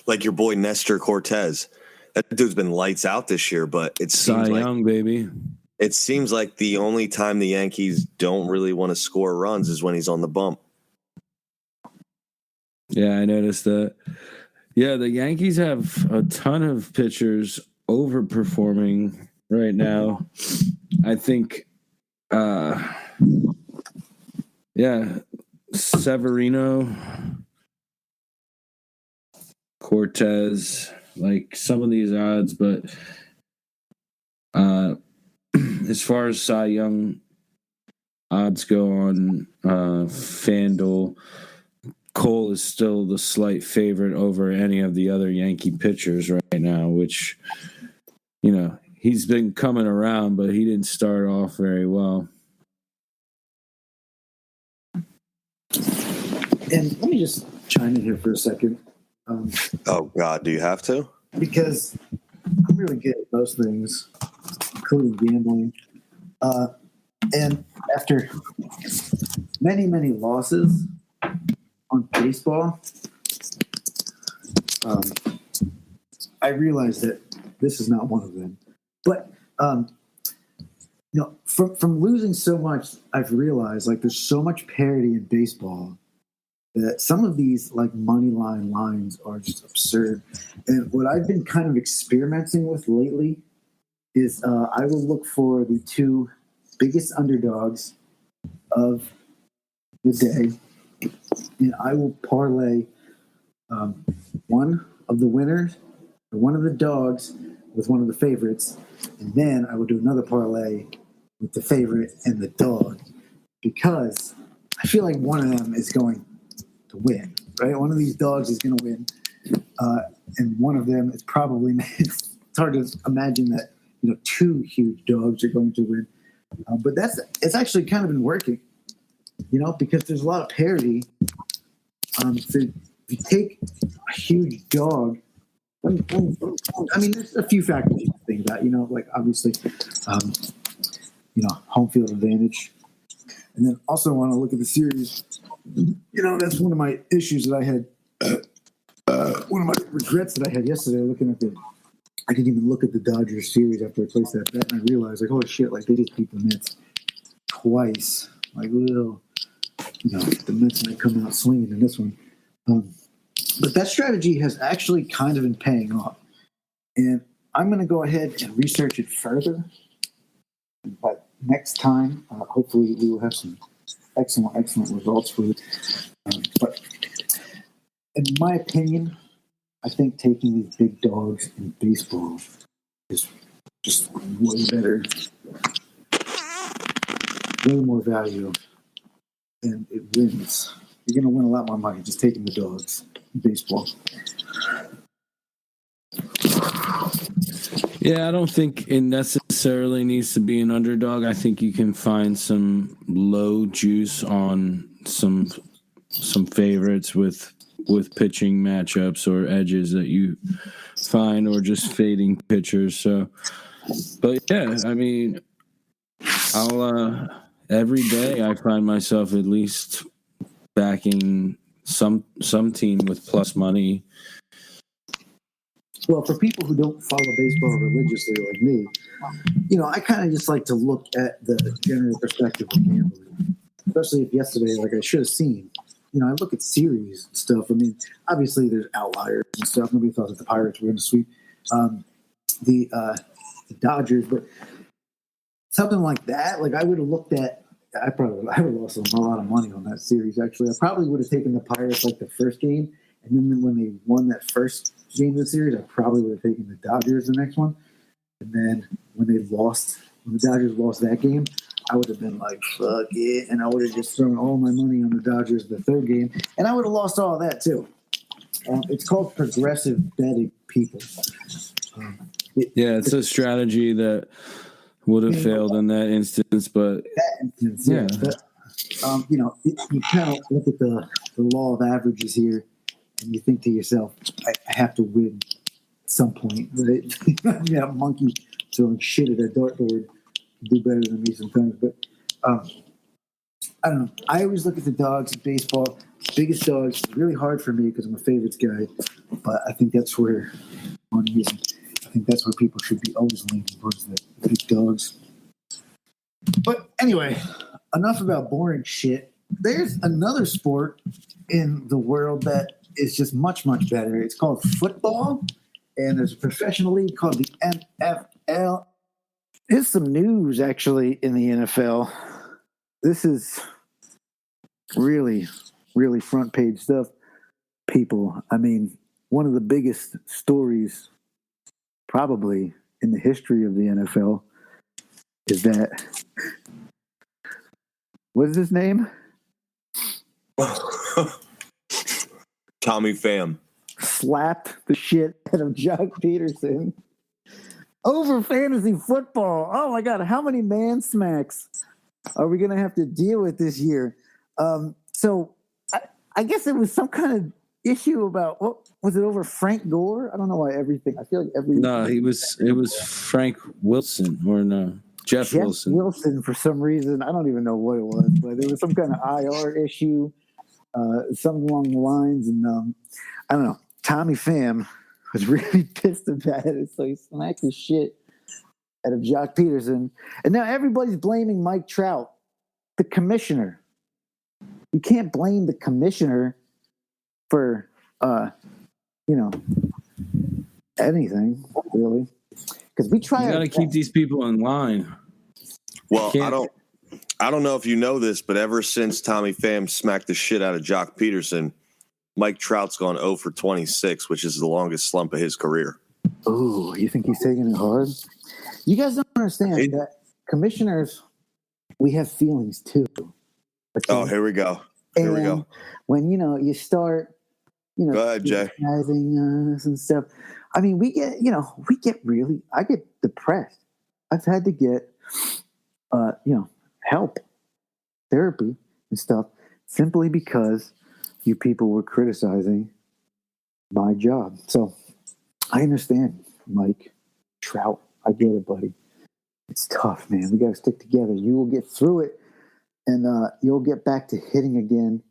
like your boy Nestor Cortez, that dude's been lights out this year, but it seems Cy like Young, baby. It seems like the only time the Yankees don't really want to score runs is when he's on the bump. Yeah, I noticed that. Yeah, the Yankees have a ton of pitchers overperforming right now. I think, Severino, Cortez, like some of these odds, but as far as Cy Young odds go on FanDuel, Cole is still the slight favorite over any of the other Yankee pitchers right now, which, he's been coming around, but he didn't start off very well. And let me just chime in here for a second. Oh, God, do you have to? Because I'm really good at most things, including gambling. And after many, many losses on baseball, I realized that this is not one of them. But from losing so much, I've realized like there's so much parity in baseball that some of these like money line lines are just absurd. And what I've been kind of experimenting with lately is I will look for the two biggest underdogs of the day, and I will parlay one of the winners or one of the dogs with one of the favorites, and then I will do another parlay with the favorite and the dog, because I feel like one of them is going to win, right? One of these dogs is going to win, and one of them is probably, it's hard to imagine that, two huge dogs are going to win. But it's actually kind of been working, because there's a lot of parity. So if you take a huge dog, I mean, there's a few factors to think about, like obviously, home field advantage. And then also want to look at the series. That's one of my issues that I had, one of my regrets that I had yesterday looking at I didn't even look at the Dodgers series after I placed that bet, and I realized, like, holy shit, like, they just beat the Mets twice. Like, the Mets might come out swinging in this one. But that strategy has actually kind of been paying off. And I'm going to go ahead and research it further. But next time, hopefully we will have some excellent results for it. But in my opinion, I think taking these big dogs in baseball is just way better, way more value, and it wins. You're going to win a lot more money just taking the dogs in baseball. Yeah, I don't think it necessarily needs to be an underdog. I think you can find some low juice on some favorites with pitching matchups or edges that you find, or just fading pitchers. So, but yeah, I mean, I'll every day I find myself at least backing some team with plus money. Well, for people who don't follow baseball religiously like me, I kind of just like to look at the general perspective of gambling, especially if yesterday, like I should have seen. I look at series and stuff. I mean, obviously there's outliers and stuff. Nobody thought that the Pirates were going to sweep the Dodgers, but something like that, like I would have looked at. I would have lost a lot of money on that series. Actually, I probably would have taken the Pirates like the first game, and then when they won that first game of the series, I probably would have taken the Dodgers the next one. And then when the Dodgers lost that game, I would have been like, fuck it. And I would have just thrown all my money on the Dodgers the third game. And I would have lost all of that too. It's called progressive betting, people. It's a strategy that would have failed in that instance, but yeah. But, you kind of look at the law of averages here, and you think to yourself, I have to win at some point. Right? A monkey throwing shit at a dartboard can do better than me sometimes. But I don't know. I always look at the dogs in baseball. Biggest dogs. It's really hard for me because I'm a favorites guy. But I think that's where money is. I think that's where people should be always leaning towards the big dogs. But anyway, enough about boring shit. There's another sport in the world that is just much, much better. It's called football, and there's a professional league called the NFL. There's some news, actually, in the NFL. This is really, really front page stuff, people. I mean, one of the biggest stories probably in the history of the NFL is that, what is his name? Tommy Pham slapped the shit out of Jock Peterson over fantasy football. Oh my God, how many man smacks are we going to have to deal with this year? So I guess it was some kind of issue about, what was it, over Frank Gore? I don't know why everything. I feel like No, it was Frank Wilson, or no, Jeff Wilson. Wilson, for some reason. I don't even know what it was, but there was some kind of IR issue, something along the lines. And I don't know. Tommy Pham was really pissed about it, so he smacked the shit out of Jock Peterson. And now everybody's blaming Mike Trout, the commissioner. You can't blame the commissioner for, anything, really. Because we try. You got to keep these people in line. Well, I don't know if you know this, but ever since Tommy Pham smacked the shit out of Jock Peterson, Mike Trout's gone 0 for 26, which is the longest slump of his career. Oh, you think he's taking it hard? You guys don't understand that commissioners, we have feelings too. Okay? Oh, here we go. Here we go. When you start, go ahead, Jay. Criticizing us and stuff. I mean, I get depressed. I've had to get, help, therapy and stuff, simply because you people were criticizing my job. So I understand, Mike Trout. I get it, buddy. It's tough, man. We got to stick together. You will get through it, and you'll get back to hitting again.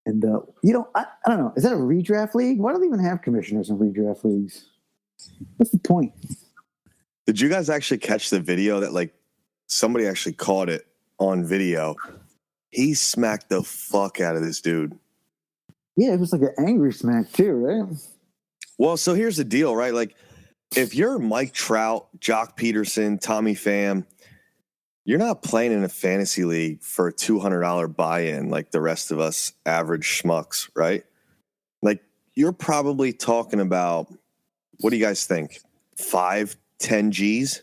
And, I don't know. Is that a redraft league? Why do they even have commissioners in redraft leagues? What's the point? Did you guys actually catch the video that, somebody actually caught it on video? He smacked the fuck out of this dude. Yeah, it was like an angry smack too, right? Well, so here's the deal, right? If you're Mike Trout, Jock Peterson, Tommy Pham, you're not playing in a fantasy league for a $200 buy-in like the rest of us average schmucks, right? You're probably talking about, what do you guys think? 5, 10 G's?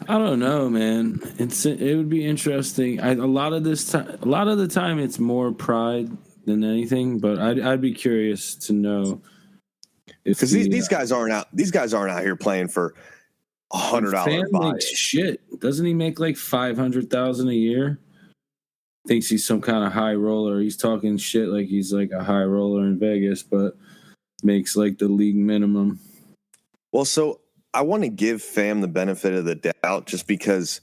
I don't know, man. It would be interesting. A lot of the time, it's more pride than anything. But I'd be curious to know, because these guys aren't out. These guys aren't out here playing for $100 buy. Shit, doesn't he make $500,000 a year? Thinks he's some kind of high roller. He's talking shit like he's a high roller in Vegas, but makes the league minimum. Well, so I want to give Pham the benefit of the doubt, just because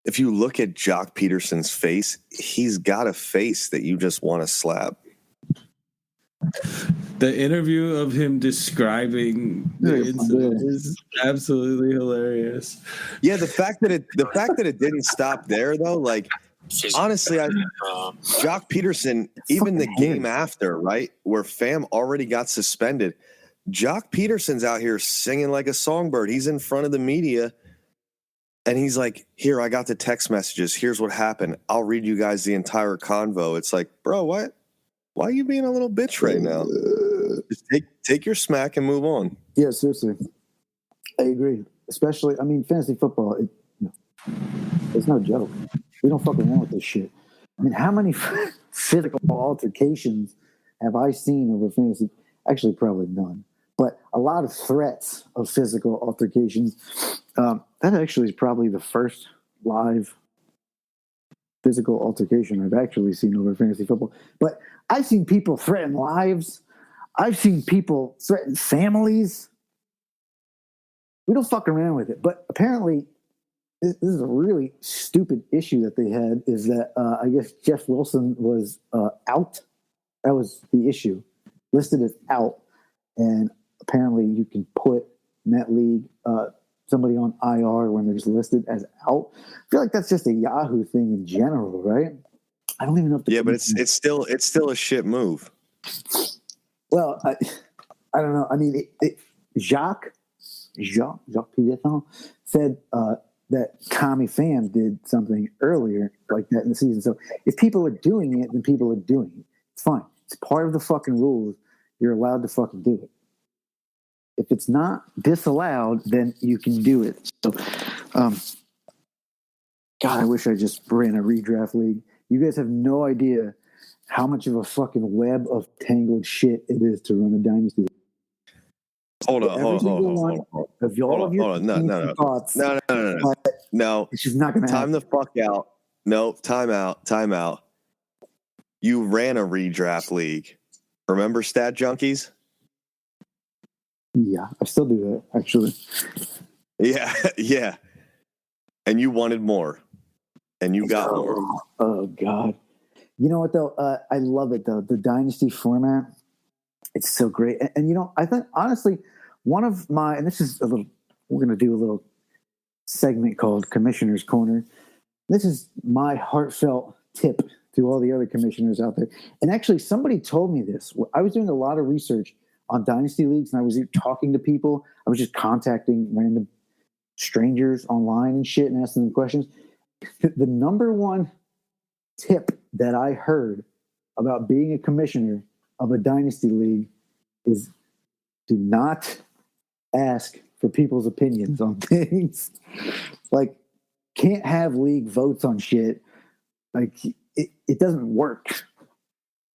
if you look at Jock Peterson's face, he's got a face that you just want to slap. The interview of him describing the incident is absolutely hilarious. Yeah, the fact that it didn't stop there though, like honestly, Jock Peterson, even the game after, right, where Fam already got suspended, Jock Peterson's out here singing like a songbird. He's in front of the media, and he's like, "Here, I got the text messages. Here's what happened. I'll read you guys the entire convo." It's like, bro, what? Why are you being a little bitch right now? Just take your smack and move on. Yeah, seriously. I agree. Especially, I mean, fantasy football, it's no joke. We don't fucking around with this shit. I mean, how many physical altercations have I seen over fantasy? Actually, probably none. But a lot of threats of physical altercations. That actually is probably the first live physical altercation I've actually seen over fantasy football. But I've seen people threaten lives. I've seen people threaten families. We don't fuck around with it. But apparently, this is a really stupid issue that they had, is that I guess Jeff Wilson was out. That was the issue. Listed as out. And apparently you can put in that league somebody on IR when they're just listed as out. I feel like that's just a Yahoo thing in general, right? I don't even know if but it's still a shit move. Well, I don't know. I mean, Jacques Peterson said that Tommy Pham did something earlier like that in the season. So if people are doing it, then people are doing it. It's fine. It's part of the fucking rules. You're allowed to fucking do it. If it's not disallowed, then you can do it. So, God, I wish I just ran a redraft league. You guys have no idea how much of a fucking web of tangled shit it is to run a dynasty. Hold on. No. It's just not going to happen. Time the fuck out. No, time out. You ran a redraft league. Remember Stat Junkies? Yeah, I still do that, actually. Yeah. And you wanted more. And you got more. Oh, God. You know what, though? I love it, though. The Dynasty format, it's so great. And you know, I think, honestly, one of my, and this is we're going to do a little segment called Commissioner's Corner. This is my heartfelt tip to all the other commissioners out there. And actually, somebody told me this. I was doing a lot of research on Dynasty Leagues, and I was talking to people. I was just contacting random strangers online and shit and asking them questions. The number one tip that I heard about being a commissioner of a Dynasty League is do not ask for people's opinions on things. Like, can't have league votes on shit. Like, it doesn't work.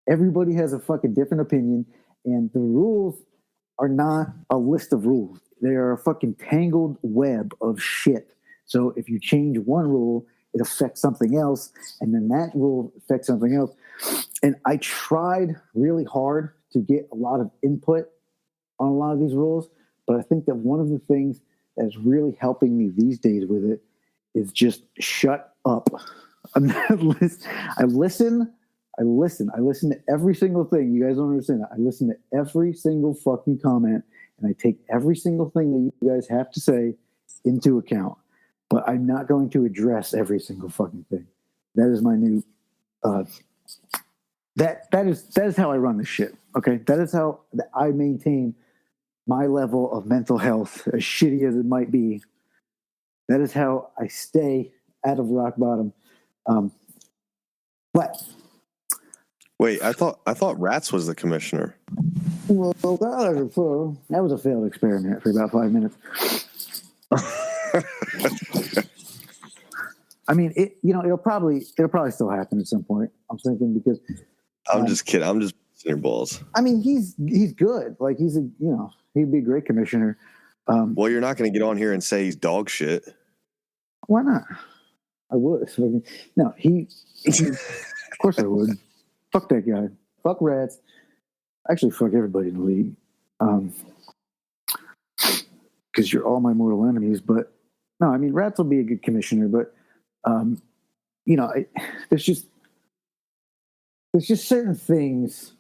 Everybody has a fucking different opinion, and the rules are not a list of rules. They are a fucking tangled web of shit. So if you change one rule, it affects something else, and then that rule affects something else. And I tried really hard to get a lot of input on a lot of these rules, but I think that one of the things that's really helping me these days with it is just shut up. I listen to every single thing. You guys don't understand that. I listen to every single fucking comment, and I take every single thing that you guys have to say into account. But I'm not going to address every single fucking thing. That is my new. That is how I run this shit. Okay, that is how I maintain my level of mental health, as shitty as it might be. That is how I stay out of rock bottom. But wait, I thought Rats was the commissioner. Well, that was a failed experiment for about 5 minutes. I mean, it'll probably still happen at some point. I'm thinking because I'm just kidding. I'm just your balls. I mean, he's good. Like he'd be a great commissioner. Well, you're not going to get on here and say he's dog shit. Why not? I would. No, of course I would. Fuck that guy. Fuck Rats. Actually, fuck everybody in the league. Because you're all my mortal enemies. But no, I mean, Rats will be a good commissioner. But there's just certain things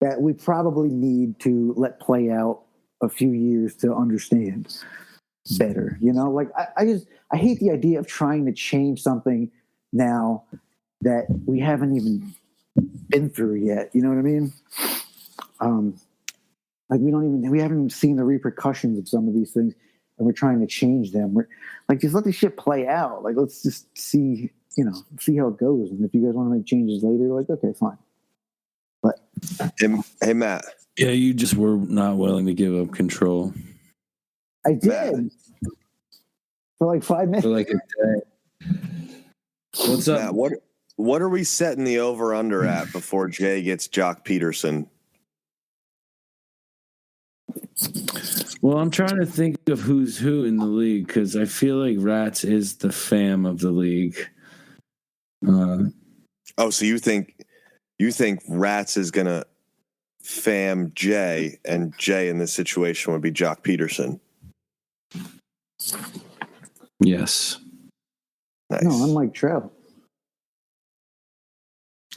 that we probably need to let play out a few years to understand better. You know, like I hate the idea of trying to change something now that we haven't even been through yet. You know what I mean? Like we haven't even seen the repercussions of some of these things, and we're trying to change them. We're like, just let the shit play out. Like, let's just see how it goes. And if you guys want to make changes later, like, okay, fine. But hey Matt. Yeah, you just were not willing to give up control. I did for like 5 minutes. For like a day. What's up? Matt, what are we setting the over under at before Jay gets Jock Peterson? Well, I'm trying to think of who's who in the league because I feel like Rats is the fam of the league. So you think Rats is gonna fam Jay, and Jay in this situation would be Jock Peterson? Yes. Nice. No, I'm Mike Trout.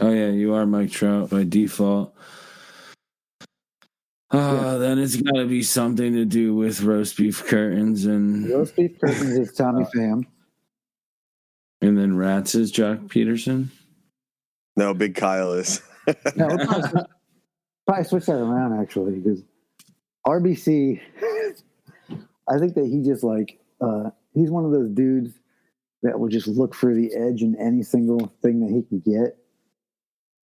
Oh yeah, you are Mike Trout by default. Then it's got to be something to do with roast beef curtains and Roast beef curtains is Tommy Pham. And then Rats is Jock Peterson. No, Big Kyle is. No, we'll probably switch that around actually, because RBC, I think that he just like he's one of those dudes that will just look for the edge in any single thing that he can get.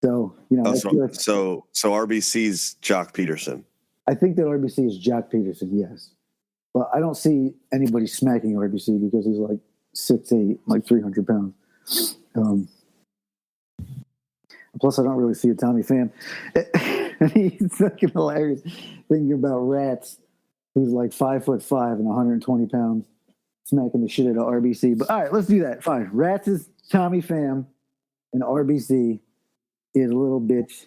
So so RBC's Jock Peterson. I think that RBC is Jock Peterson, yes, but I don't see anybody smacking RBC because he's like 6'8", like 300 pounds. Plus, I don't really see a Tommy Pham. He's fucking hilarious thinking about Rats, who's like 5'5" and 120 pounds, smacking the shit out of RBC. But all right, let's do that. Fine. Rats is Tommy Pham, and RBC is a little bitch,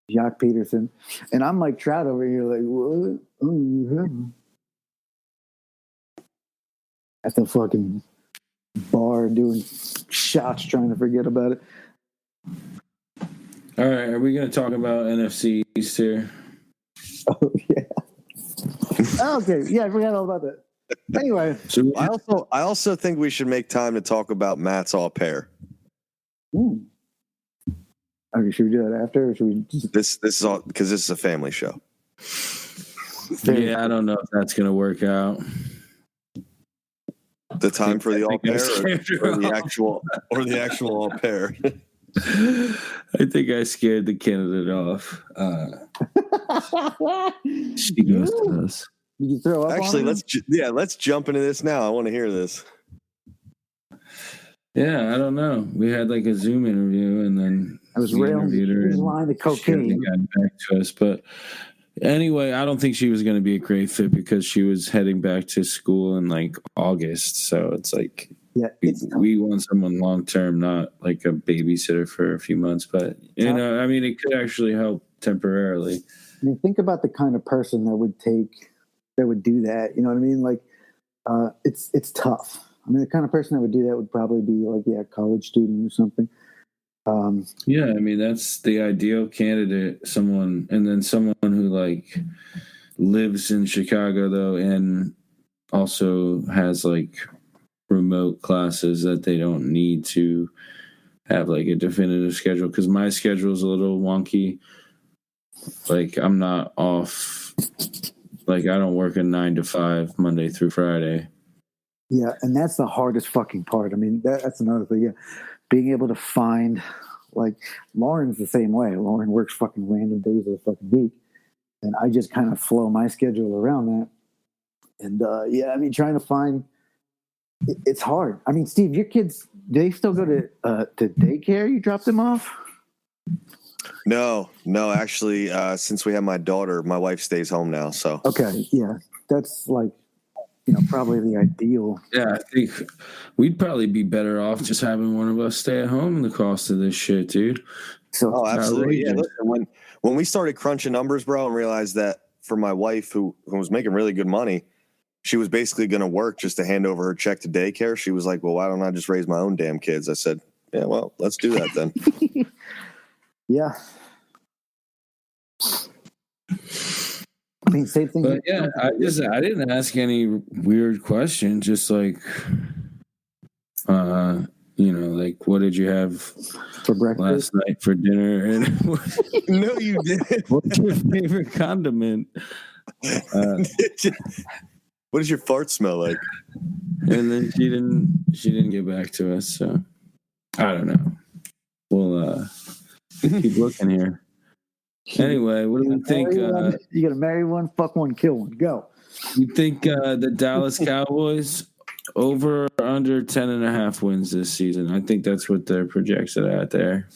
Jock Peterson. And I'm like Trout over here, like, what? At the fucking bar doing shots, trying to forget about it. All right, are we going to talk about NFC East here? Oh, yeah. Okay, yeah, I forgot all about that. Anyway. So I also think we should make time to talk about Matt's au pair. Okay, should we do that after, or should we just... This is all because this is a family show. Yeah, I don't know if that's going to work out. The time for the au pair or the actual au pair. I think I scared the candidate off. She goes to us. Did you throw up? Actually, let's jump into this now. I want to hear this. Yeah, I don't know. We had like a Zoom interview, and then I was interviewed her. Line of cocaine. She got back to us, but anyway, I don't think she was going to be a great fit because she was heading back to school in like August. So it's like, yeah, we want someone long term, not like a babysitter for a few months. But I mean, it could actually help temporarily. I mean, think about the kind of person that would do that. You know what I mean? Like, it's tough. I mean, the kind of person that would do that would probably be like, a college student or something. Yeah, I mean, that's the ideal candidate. Someone who like lives in Chicago though, and also has like remote classes that they don't need to have like a definitive schedule. Because my schedule is a little wonky. Like, I'm not off. Like, I don't work a 9 to 5 Monday through Friday. Yeah, and that's the hardest fucking part. I mean, that's another thing. Yeah, being able to find, like, Lauren's the same way. Lauren works fucking random days of the fucking week, and I just kind of flow my schedule around that. And yeah, I mean, trying to find it's hard. I mean, Steve, your kids, they still go to daycare? You drop them off? No. Actually, since we have my daughter, my wife stays home now. So okay, yeah, that's like, probably the ideal. Yeah, I think we'd probably be better off just having one of us stay at home in the cost of this shit, dude. So absolutely. Yeah, listen, when we started crunching numbers, bro, and realized that for my wife, who was making really good money, she was basically going to work just to hand over her check to daycare. She was like, well, why don't I just raise my own damn kids? I said, yeah, well, let's do that then. Yeah. mean, same thing. But yeah, I didn't ask any weird question. Just like, like what did you have for breakfast last night for dinner? And No, you didn't. what's your favorite condiment? What does your fart smell like? And then she didn't get back to us. So I don't know. We'll keep looking here. Anyway, what do you think? You got to marry one, fuck one, kill one. Go. You think the Dallas Cowboys over or under 10.5 wins this season? I think that's what they're projected at there.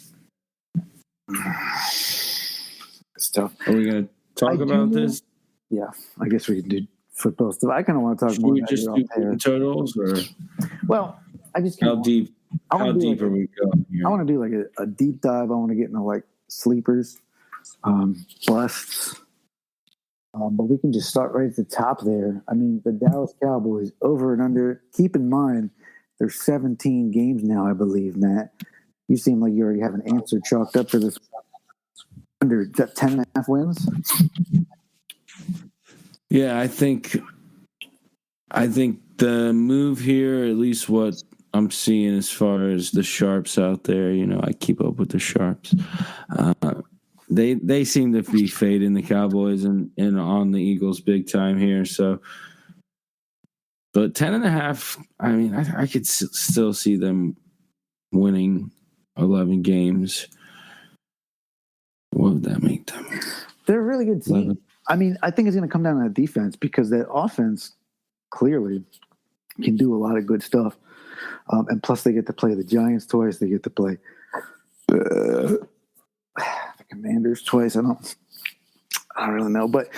It's tough. Are we going to talk about this? Yeah, I guess we can do football stuff. I kind of want to talk Should more we about just do totals, or well, I just how deep? How deep like are we going here? I want to do like a deep dive. I want to get into like sleepers, busts. But we can just start right at the top there. I mean, the Dallas Cowboys over and under. Keep in mind, there's 17 games now, I believe, Matt. You seem like you already have an answer chalked up for this. Under 10.5 wins. Yeah, I think the move here, at least what I'm seeing as far as the sharps out there, I keep up with the sharps. They seem to be fading the Cowboys and on the Eagles big time here. So, but 10.5, I mean, I could still see them winning 11 games. What would that make them? They're a really good team. 11. I mean, I think it's going to come down to the defense because that offense clearly can do a lot of good stuff. And plus, they get to play the Giants twice. They get to play the Commanders twice. I don't really know. But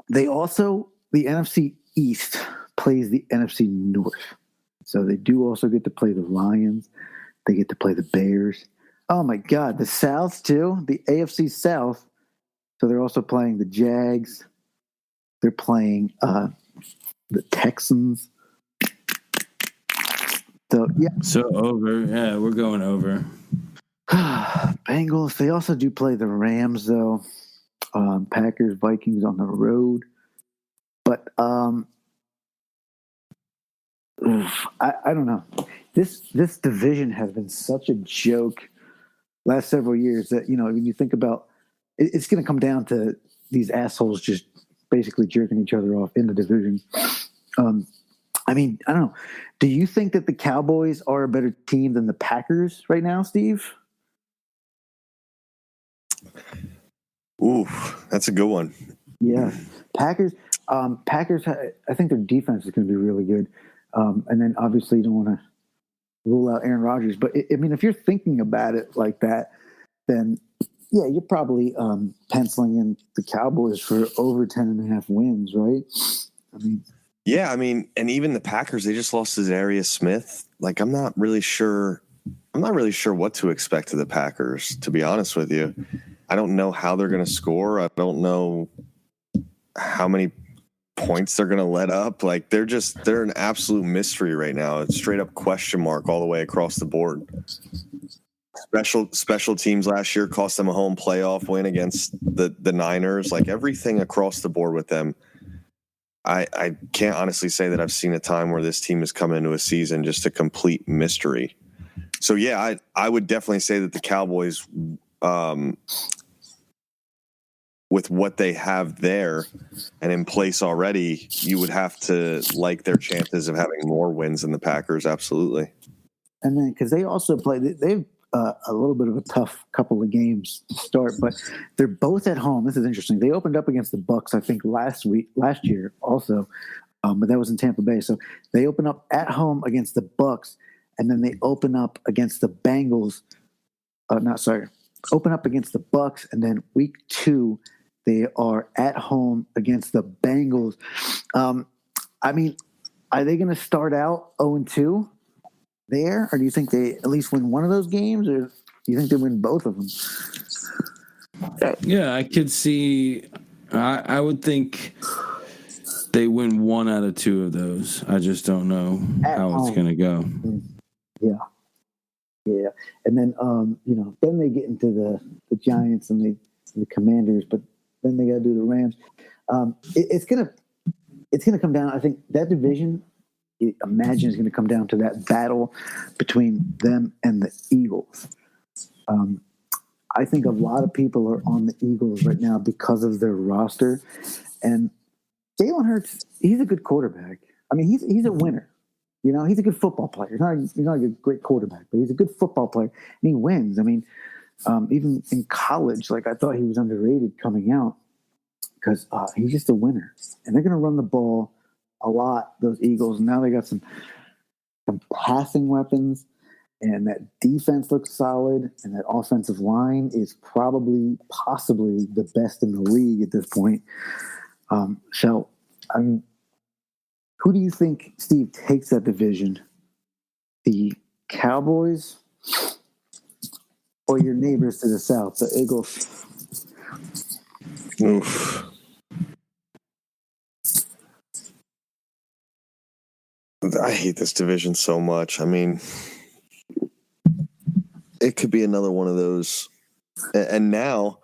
they also, the NFC East plays the NFC North. So they do also get to play the Lions. They get to play the Bears. Oh, my God. The South, too. The AFC South. So they're also playing the Jags. They're playing the Texans. So, yeah. So over. Yeah, we're going over. Bengals. They also do play the Rams, though. Packers, Vikings on the road. But I don't know. This division has been such a joke last several years that, when you think about it's going to come down to these assholes just basically jerking each other off in the division. I mean, I don't know. Do you think that the Cowboys are a better team than the Packers right now, Steve? Ooh, that's a good one. Yeah. Packers, I think their defense is going to be really good. And then obviously you don't want to rule out Aaron Rodgers. But, I mean, if you're thinking about it like that, then, yeah, you're probably penciling in the Cowboys for over 10.5 wins, right? And even the Packers, they just lost Zadarius Smith. Like, I'm not really sure what to expect of the Packers, to be honest with you. I don't know how they're going to score. I don't know how many points they're going to let up. Like, they're an absolute mystery right now. It's straight up question mark all the way across the board. Special teams last year cost them a home playoff win against the Niners. Like, everything across the board with them. I can't honestly say that I've seen a time where this team has come into a season just a complete mystery. So, yeah, I would definitely say that the Cowboys, with what they have there and in place already, you would have to like their chances of having more wins than the Packers. Absolutely. And then because they also play, they've a little bit of a tough couple of games to start, but they're both at home. This is interesting. They opened up against the Bucs, I think, last year also, but that was in Tampa Bay. So they open up at home against the Bucs, and then they open up against the Bengals. Open up against the Bucs, and then week 2 they are at home against the Bengals. I mean, are they going to start out 0-2? There, or do you think they at least win one of those games, or do you think they win both of them? Yeah, I could see. I would think they win 1 out of 2 of those. I just don't know how it's going to go. Yeah, and then then they get into the Giants and the Commanders, but then they got to do the Rams. It's gonna come down. I think that division, imagine, is going to come down to that battle between them and the Eagles. I think a lot of people are on the Eagles right now because of their roster, and Jalen Hurts, he's a good quarterback. I mean, he's a winner. You know, he's a good football player. He's not a great quarterback, but he's a good football player, and he wins. I mean, even in college, like, I thought he was underrated coming out because he's just a winner. And they're going to run the ball a lot, those Eagles. Now they got some passing weapons, and that defense looks solid, and that offensive line is possibly the best in the league at this point. So, I mean, who do you think, Steve, takes that division? The Cowboys or your neighbors to the south, the Eagles? Oof. I hate this division so much. I mean, it could be another one of those. And now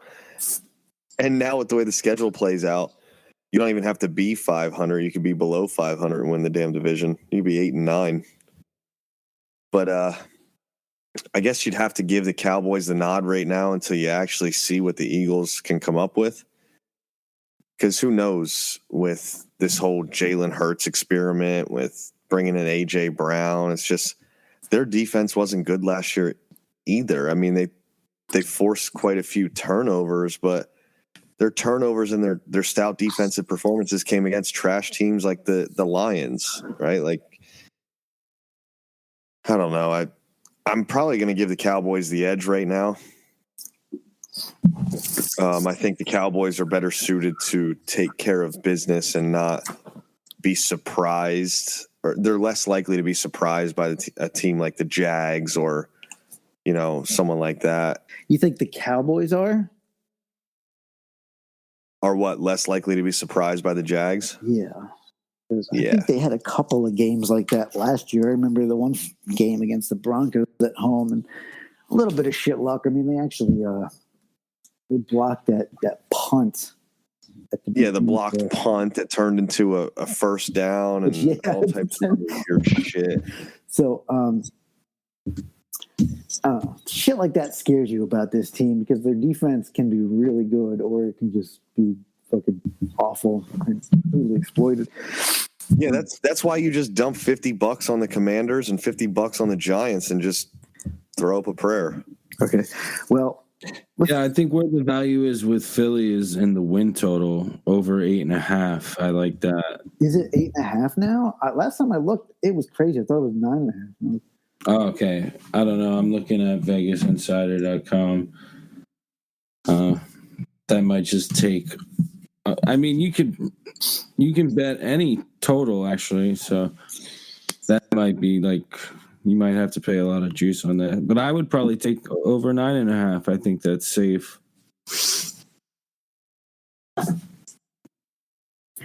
with the way the schedule plays out, you don't even have to be 500. You could be below 500 and win the damn division. You could be 8-9. But I guess you'd have to give the Cowboys the nod right now until you actually see what the Eagles can come up with. Because who knows with this whole Jalen Hurts experiment, with bringing in A.J. Brown, it's just their defense wasn't good last year either. I mean, they forced quite a few turnovers, but their turnovers and their stout defensive performances came against trash teams like the Lions, right? Like, I don't know. I'm probably going to give the Cowboys the edge right now. I think the Cowboys are better suited to take care of business and not be surprised, or they're less likely to be surprised by a team like the Jags or, you know, someone like that. You think the Cowboys are? Are what, less likely to be surprised by the Jags? Yeah. I think they had a couple of games like that last year. I remember the one game against the Broncos at home, and a little bit of shit luck. I mean, they actually they blocked that punt. The blocked punt that turned into a first down and all types of weird shit. So, shit like that scares you about this team because their defense can be really good, or it can just be fucking awful and completely exploited. Yeah, that's why you just dump $50 on the Commanders and $50 on the Giants and just throw up a prayer. Okay, well, yeah, I think where the value is with Philly is in the win total over 8.5. I like that. Is it 8.5 now? Last time I looked, it was crazy. I thought it was 9.5. Oh, okay. I don't know. I'm looking at VegasInsider.com. That might just take. I mean, you can bet any total actually, so that might be like you might have to pay a lot of juice on that. But I would probably take over 9.5. I think that's safe.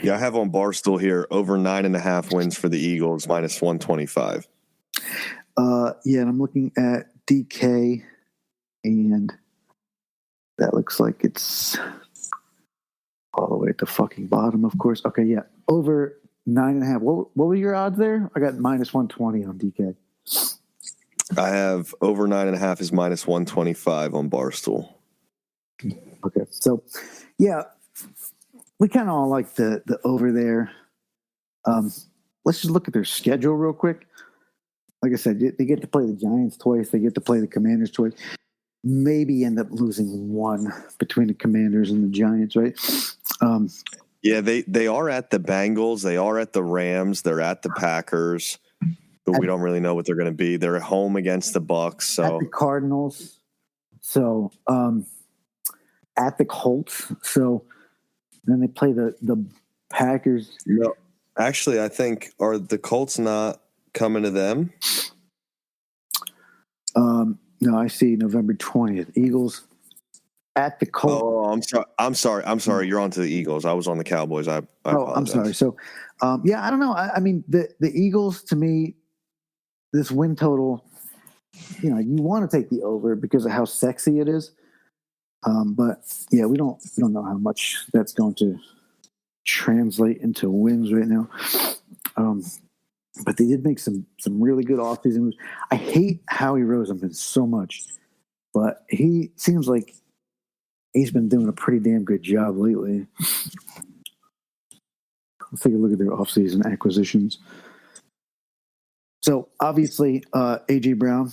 Yeah, I have on Barstool here over 9.5 wins for the Eagles minus 125. Yeah, and I'm looking at DK, and that looks like it's all the way at the fucking bottom, of course. Okay, yeah, over 9.5. What were your odds there? I got minus 120 on DK. I have over 9.5 is minus 125 on Barstool. Okay, so yeah, we kind of all like the over there. Let's just look at their schedule real quick. Like I said, they get to play the Giants twice. They get to play the Commanders twice. Maybe end up losing one between the Commanders and the Giants, right? Yeah, they are at the Bengals. They are at the Rams. They're at the Packers. But we don't really know what they're going to be. They're at home against the Bucks. So at the Cardinals. So at the Colts. So then they play the Packers. No, actually, I think are the Colts not coming to them? No, I see November 20th. Eagles at the Colts. Oh, I'm sorry. You're on to the Eagles. I was on the Cowboys. I apologize. I'm sorry. So, yeah, I don't know. I mean, the Eagles, to me, this win total, you want to take the over because of how sexy it is. But yeah, we don't know how much that's going to translate into wins right now. But they did make some really good offseason moves. I hate Howie Roseman so much, but he seems like he's been doing a pretty damn good job lately. Let's take a look at their offseason acquisitions. So obviously, A.J. Brown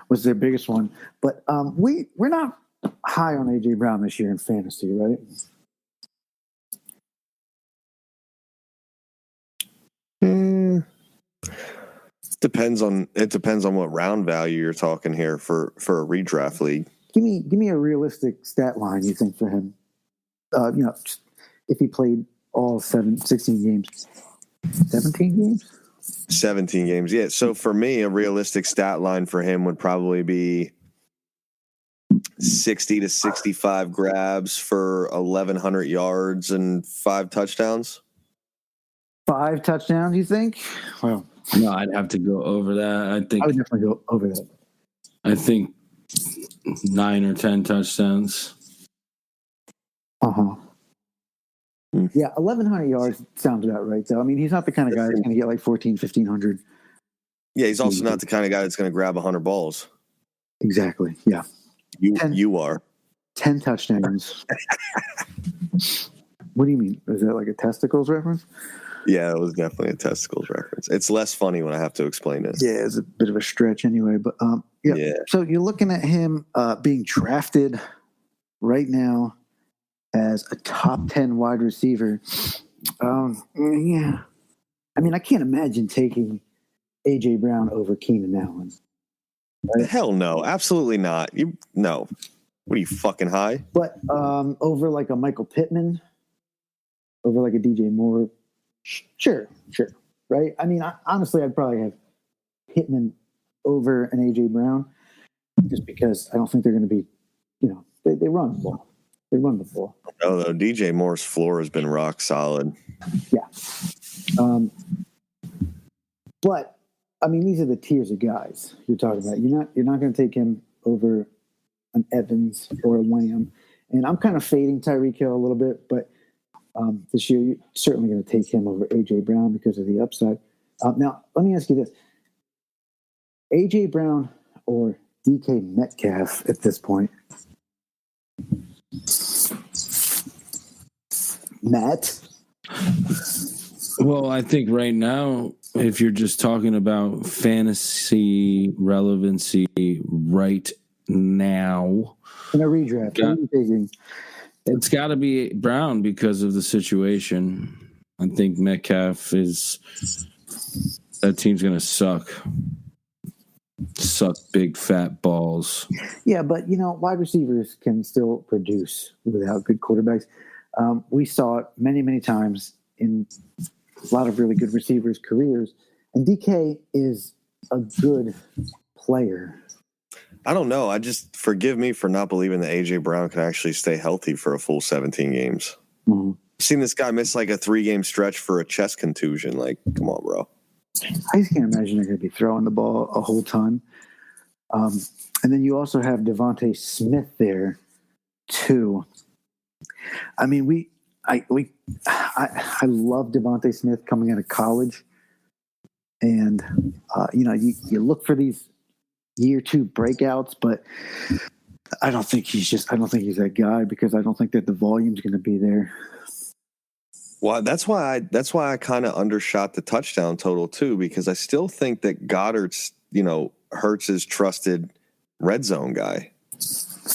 was their biggest one, but we're not high on A.J. Brown this year in fantasy, right? Depends on what round value you're talking here for a redraft league. Give me a realistic stat line you think for him. If he played all 16 games. 17 games? 17 games, yeah. So for me, a realistic stat line for him would probably be 60 to 65 grabs for 1,100 yards and 5 touchdowns. 5 touchdowns, you think? Well, no, I'd have to go over that. I I would definitely go over that. I think 9 or 10 touchdowns. Yeah, 1,100 yards sounds about right, though. I mean, he's not the kind of guy that's going to get like 1,500. Yeah, he's also not the kind of guy that's going to grab 100 balls. Exactly, yeah. You are. 10 touchdowns. What do you mean? Is that like a testicles reference? Yeah, it was definitely a testicles reference. It's less funny when I have to explain it. Yeah, it's a bit of a stretch anyway. But yeah. So you're looking at him being drafted right now as a top 10 wide receiver. Yeah. I mean, I can't imagine taking A.J. Brown over Keenan Allen. Right? Hell no. Absolutely not. No. What are you, fucking high? But over like a Michael Pittman, over like a DJ Moore, sure. Right? I mean, honestly, I'd probably have Pittman over an A.J. Brown just because I don't think they're going to be, they run the ball. They run the ball. Oh, though, DJ Moore's floor has been rock solid. Yeah. But, I mean, these are the tiers of guys you're talking about. You're not going to take him over an Evans or a Lamb. And I'm kind of fading Tyreek Hill a little bit, but this year you're certainly going to take him over A.J. Brown because of the upside. Now, let me ask you this. A.J. Brown or DK Metcalf at this point? Matt? Well, I think right now, if you're just talking about fantasy relevancy right now, in a redraft, it's got to be Brown because of the situation. I think Metcalf that team's going to suck big fat balls. Yeah, but wide receivers can still produce without good quarterbacks. We saw it many times in a lot of really good receivers' careers, and DK is a good player. I don't know. Forgive me for not believing that A.J. Brown can actually stay healthy for a full 17 games. Mm-hmm. I've seen this guy miss like a 3-game stretch for a chest contusion. Like, come on, bro. I just can't imagine they're going to be throwing the ball a whole ton. And then you also have Devontae Smith there, too. I mean, I love Devontae Smith coming out of college, and you look for these year 2 breakouts, but I don't think he's that guy because I don't think that the volume's going to be there. Well, that's why I kind of undershot the touchdown total too, because I still think that Goddard's, Hurts' trusted red zone guy.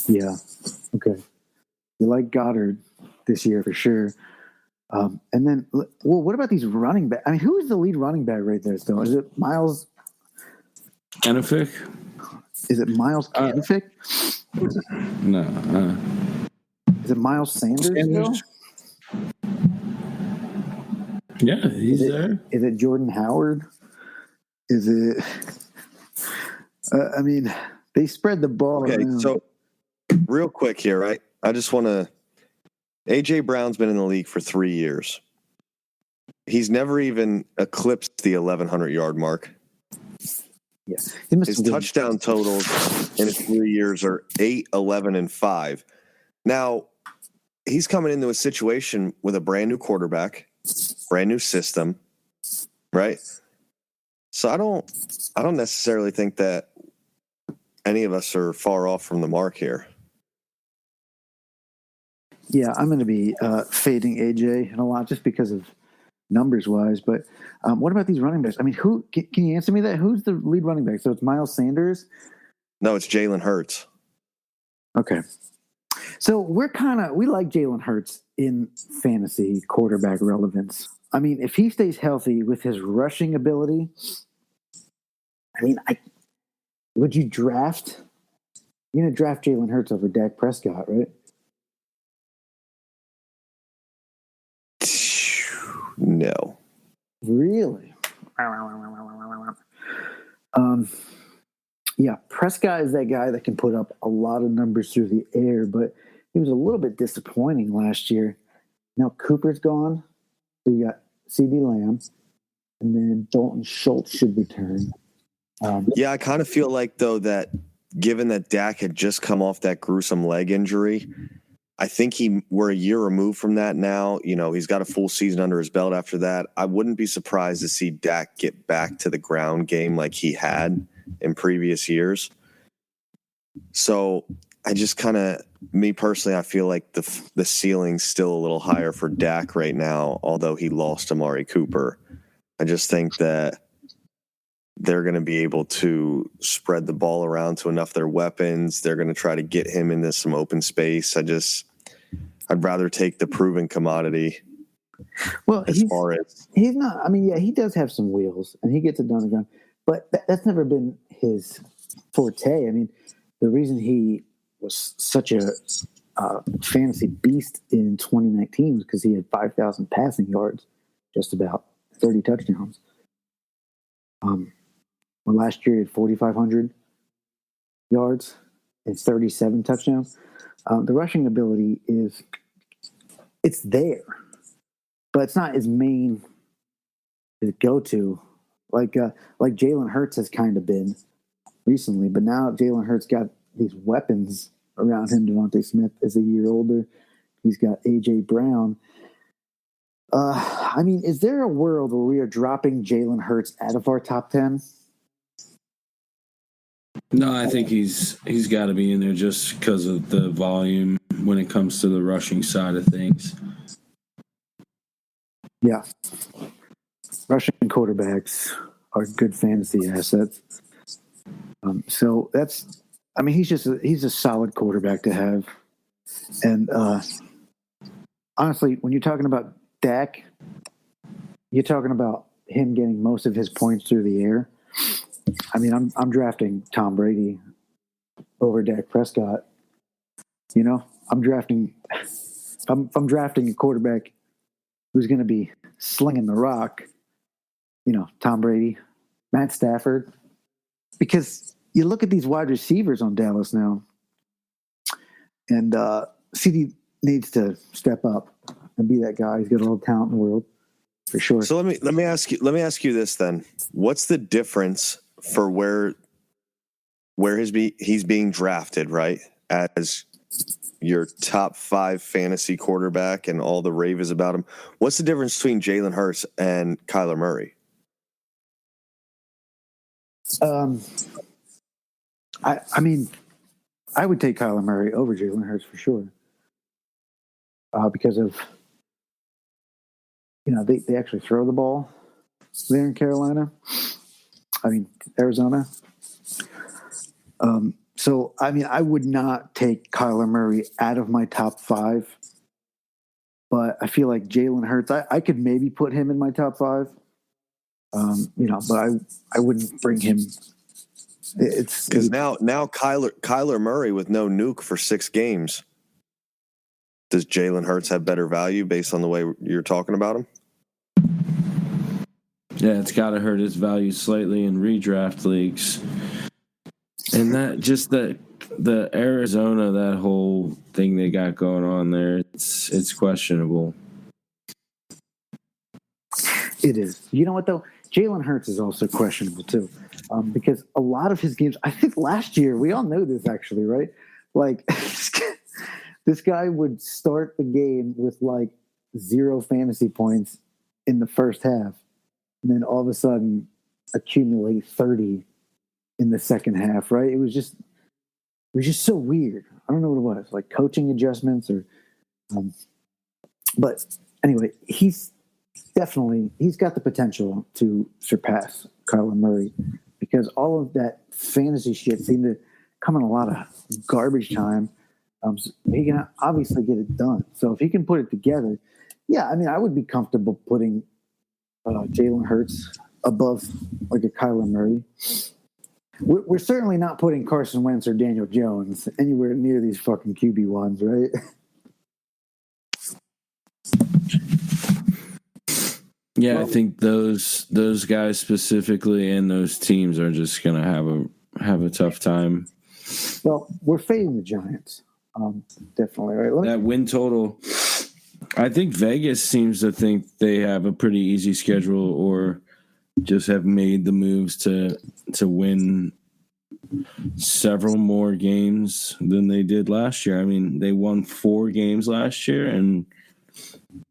Yeah. Okay. You like Goddard this year for sure. And then, what about these running back? I mean, who is the lead running back right there still? Is it Miles Kennefic? Is it Miles Kennefic? No. Is it Miles Sanders? Yeah, he's there. Is it Jordan Howard? Is it? I mean, they spread the ball. Okay, around. So real quick here, right? I just want to. A.J. Brown's been in the league for 3 years. He's never even eclipsed the 1,100-yard mark. Yeah. His touchdown totals in his 3 years are 8, 11, and 5. Now, he's coming into a situation with a brand new quarterback, brand new system, right? So I don't necessarily think that any of us are far off from the mark here. Yeah, I'm going to be fading AJ in a lot just because of numbers-wise. But what about these running backs? I mean, who can you answer me that? Who's the lead running back? So it's Miles Sanders? No, it's Jalen Hurts. Okay. So we like Jalen Hurts in fantasy quarterback relevance. I mean, if he stays healthy with his rushing ability, I mean, would you draft? You're going to draft Jalen Hurts over Dak Prescott, right? No. Really? Yeah, Prescott is that guy that can put up a lot of numbers through the air, but he was a little bit disappointing last year. Now Cooper's gone, so you got CeeDee Lamb, and then Dalton Schultz should return. Yeah, I kind of feel like, though, that given that Dak had just come off that gruesome leg injury, I think we're a year removed from that now. You know, he's got a full season under his belt after that. I wouldn't be surprised to see Dak get back to the ground game like he had in previous years. So I just kind of, me personally, I feel like the ceiling's still a little higher for Dak right now, although he lost Amari Cooper. I just think that they're going to be able to spread the ball around to enough of their weapons. They're going to try to get him into some open space. I'd rather take the proven commodity. Well, he's not. I mean, yeah, he does have some wheels, and he gets it done again. But that's never been his forte. I mean, the reason he was such a fantasy beast in 2019 was because he had 5,000 passing yards, just about 30 touchdowns. Well, last year he had 4,500 yards and 37 touchdowns. The rushing ability it's there, but it's not his main go-to, like Jalen Hurts has kind of been recently. But now Jalen Hurts got these weapons around him. Devontae Smith is a year older. He's got A.J. Brown. I mean, is there a world where we are dropping Jalen Hurts out of our top 10? No, I think he's got to be in there just because of the volume when it comes to the rushing side of things. Yeah. Rushing quarterbacks are good fantasy assets. So that's, I mean, he's a solid quarterback to have. And honestly, when you're talking about Dak, you're talking about him getting most of his points through the air. I mean, I'm drafting Tom Brady over Dak Prescott. You know, I'm drafting a quarterback who's going to be slinging the rock. You know, Tom Brady, Matt Stafford, because you look at these wide receivers on Dallas now, and CD needs to step up and be that guy. He's got all the talent in the world, for sure. So let me ask you this then: what's the difference for where he's being drafted, right, as your top 5 fantasy quarterback and all the rave is about him? What's the difference between Jalen Hurts and Kyler Murray? I mean, I would take Kyler Murray over Jalen Hurts for sure, because of, you know, they actually throw the ball there in Carolina. I mean, Arizona. So, I mean, I would not take Kyler Murray out of my top 5, but I feel like Jalen Hurts, I could maybe put him in my top 5, you know, but I wouldn't bring him. It's because now Kyler Murray with no nuke for 6 games. Does Jalen Hurts have better value based on the way you're talking about him? Yeah, it's got to hurt his value slightly in redraft leagues. And that just the Arizona, that whole thing they got going on there, it's questionable. It is. You know what, though? Jalen Hurts is also questionable, too. because a lot of his games, I think last year, we all know this actually, right? Like, this guy would start the game with like 0 fantasy points in the first half, and then all of a sudden accumulate 30 in the second half, right? It was just so weird. I don't know what it was, like coaching adjustments or, but anyway, he's got the potential to surpass Kyler Murray because all of that fantasy shit seemed to come in a lot of garbage time. So he can obviously get it done. So if he can put it together, yeah, I mean, I would be comfortable putting Jalen Hurts above like a Kyler Murray. We're certainly not putting Carson Wentz or Daniel Jones anywhere near these fucking QB1s, right? Yeah, Well, I think those guys specifically and those teams are just gonna have a tough time. Well, we're fading the Giants, definitely, right? That win total, I think Vegas seems to think they have a pretty easy schedule, or just have made the moves to win several more games than they did last year. I mean, they won 4 games last year, and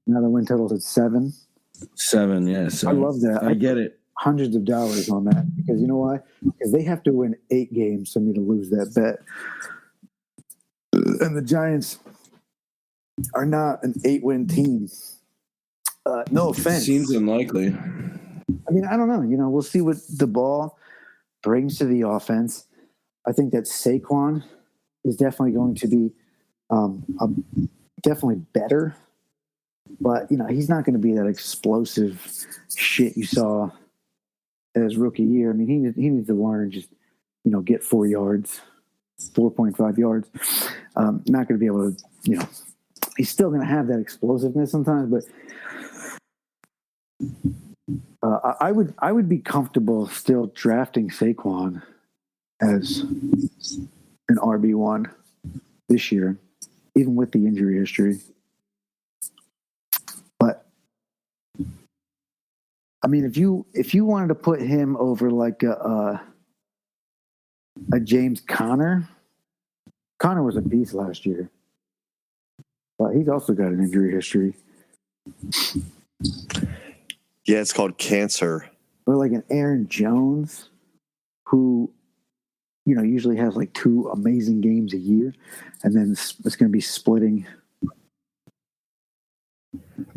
now the win total's at 7. 7, yeah. So I love that. I get it. Hundreds of dollars on that because you know why? Because they have to win 8 games for me to lose that bet. And the Giants are not an 8-win team. No offense. Seems unlikely. I mean, I don't know. You know, we'll see what the ball brings to the offense. I think that Saquon is definitely going to be definitely better. But, you know, he's not going to be that explosive shit you saw as rookie year. I mean, he needs to learn just, you know, get 4 yards, 4.5 yards. Not going to be able to, you know, he's still going to have that explosiveness sometimes, but I would be comfortable still drafting Saquon as an RB1 this year, even with the injury history. But I mean, if you wanted to put him over like a James Conner was a beast last year, but he's also got an injury history. Yeah, it's called cancer. Or like an Aaron Jones, who, you know, usually has like 2 amazing games a year, and then it's going to be splitting.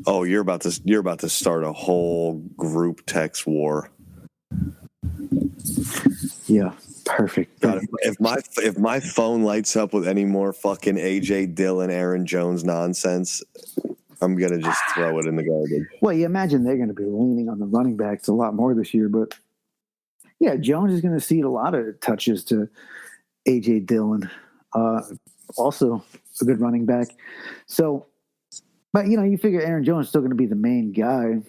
Oh, you're about to start a whole group text war. Yeah, perfect. God, if my phone lights up with any more fucking AJ Dillon, Aaron Jones nonsense, I'm gonna just throw it in the garbage. Well, you imagine they're going to be leaning on the running backs a lot more this year, but yeah, Jones is going to cede a lot of touches to AJ Dillon. Also a good running back. So, but you know, you figure Aaron Jones is still going to be the main guy.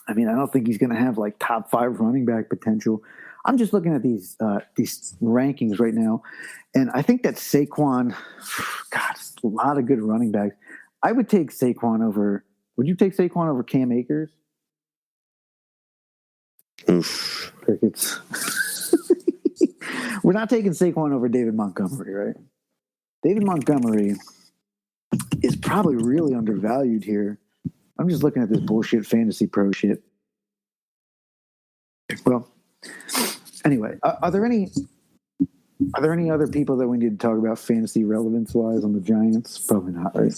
I mean, I don't think he's going to have like top 5 running back potential. I'm just looking at these rankings right now, and I think that Saquon, God, a lot of good running backs. I would take Saquon over. Would you take Saquon over Cam Akers? Oof. Crickets. We're not taking Saquon over David Montgomery, right? David Montgomery is probably really undervalued here. I'm just looking at this bullshit fantasy pro shit. Well, anyway, are there any other people that we need to talk about fantasy relevance wise on the Giants? Probably not, right?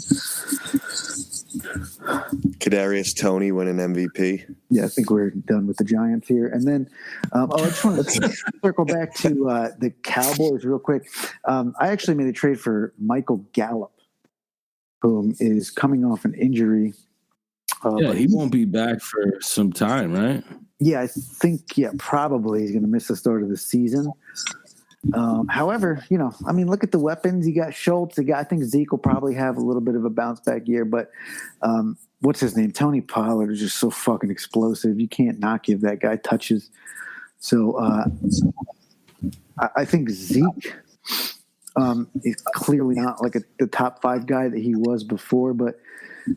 Kadarius Toney winning MVP. Yeah, I think we're done with the Giants here. And then, I just want to circle back to the Cowboys real quick. I actually made a trade for Michael Gallup, whom is coming off an injury. Yeah, he won't be back for some time, right? Yeah, I think, probably he's going to miss the start of the season. However, you know, I mean, look at the weapons. You got Schultz. I think Zeke will probably have a little bit of a bounce back year, but what's his name? Tony Pollard is just so fucking explosive. You can't not give that guy touches. So I think Zeke is clearly not like the top 5 guy that he was before, but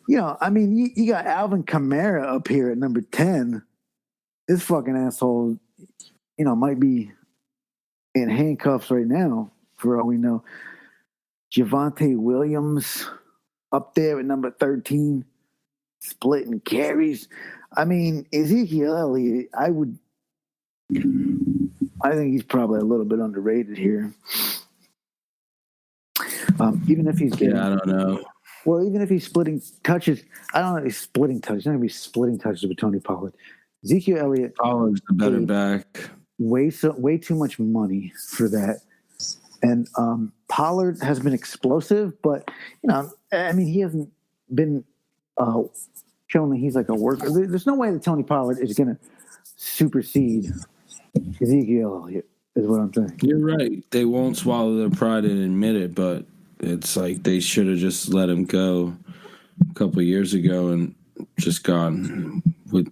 you know, I mean, you got Alvin Kamara up here at number 10. This fucking asshole might be in handcuffs right now, for all we know. Javonte Williams up there at number 13, splitting carries. I mean, Ezekiel Elliott, I think he's probably a little bit underrated here. Even if he's getting, I don't know. Well, even if he's splitting touches, I don't know if he's splitting touches. He's not going to be splitting touches with Tony Pollard. Ezekiel Elliott. Pollard's the better back. Way too much money for that. And Pollard has been explosive, but, he hasn't been shown that he's like a worker. There's no way that Tony Pollard is going to supersede Ezekiel Elliott, is what I'm saying. You're right. They won't swallow their pride and admit it, but it's like they should have just let him go a couple of years ago and just gone with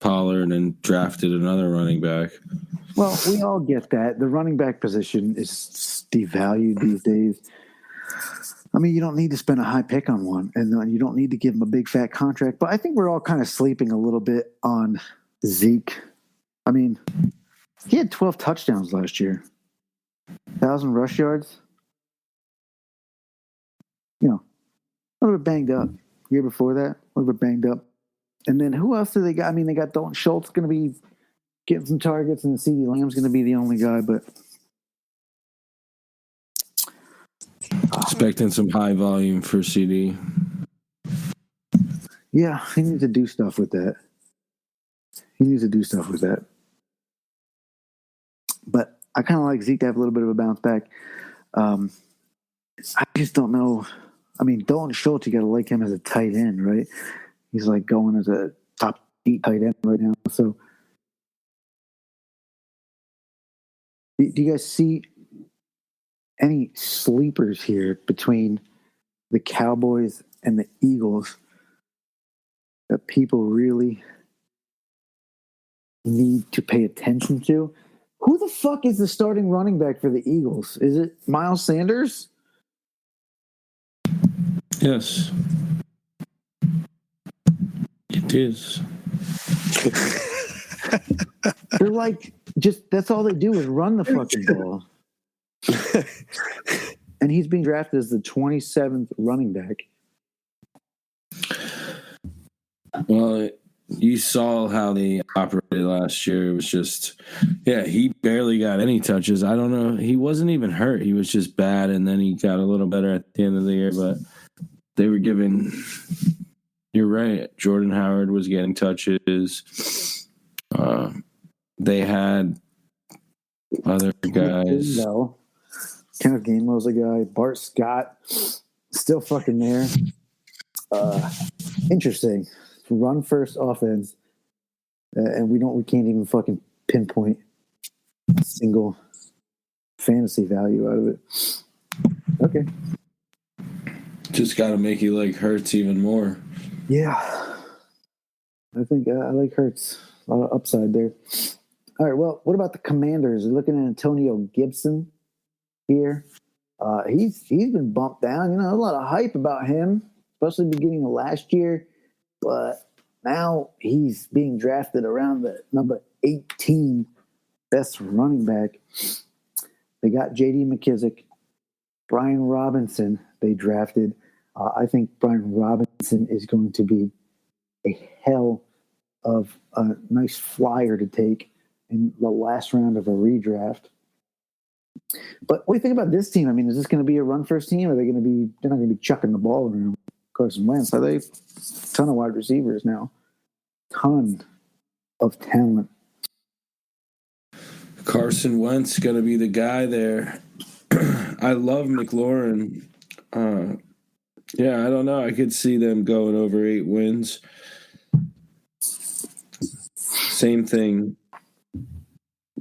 Pollard and drafted another running back. Well, we all get that. The running back position is devalued these days. I mean, you don't need to spend a high pick on one, and you don't need to give him a big fat contract. But I think we're all kind of sleeping a little bit on Zeke. I mean, he had 12 touchdowns last year, 1,000 rush yards. A little bit banged up. Year before that, a little bit banged up. And then who else do they got? I mean, they got Dalton Schultz going to be getting some targets, and CeeDee Lamb's going to be the only guy. But expecting some high volume for CD. Yeah, he needs to do stuff with that. But I kind of like Zeke to have a little bit of a bounce back. I just don't know. I mean, Dalton Schultz, you got to like him as a tight end, right? He's like going as a top 8 tight end right now. So, do you guys see any sleepers here between the Cowboys and the Eagles that people really need to pay attention to? Who the fuck is the starting running back for the Eagles? Is it Miles Sanders? Yes. It is. They're like, that's all they do is run the fucking ball. And he's being drafted as the 27th running back. Well, you saw how they operated last year. It was just, he barely got any touches. I don't know. He wasn't even hurt. He was just bad, and then he got a little better at the end of the year. But they were giving, you're right, Jordan Howard was getting touches. They had other guys. Kenneth Gainwell's a guy. Bart Scott, still fucking there. Interesting. Run first offense, and we can't even fucking pinpoint a single fantasy value out of it. Okay. Just got to make you like Hurts even more. Yeah. I think I like Hurts. A lot of upside there. All right, well, what about the Commanders? We're looking at Antonio Gibson here. He's been bumped down. A lot of hype about him, especially beginning of last year. But now he's being drafted around the number 18 best running back. They got J.D. McKissick, Brian Robinson they drafted. I think Brian Robinson is going to be a hell of a nice flyer to take in the last round of a redraft. But what do you think about this team? I mean, is this going to be a run-first team? Or they're not going to be chucking the ball around Carson Wentz? Are they a ton of wide receivers now? Ton of talent. Carson Wentz going to be the guy there. I love McLaurin. I don't know. I could see them going over 8 wins. Same thing.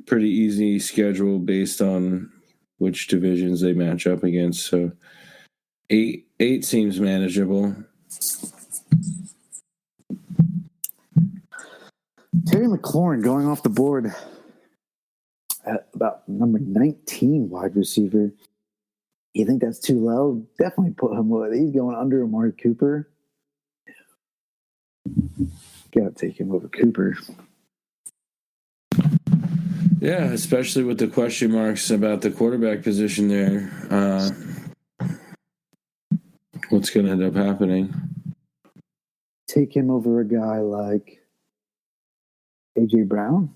Pretty easy schedule based on which divisions they match up against. So 8 seems manageable. Terry McLaurin going off the board at about number 19 wide receiver. You think that's too low? Definitely put him with. He's going under Amari Cooper. Got to take him over Cooper. Yeah, especially with the question marks about the quarterback position there. What's going to end up happening? Take him over a guy like A.J. Brown?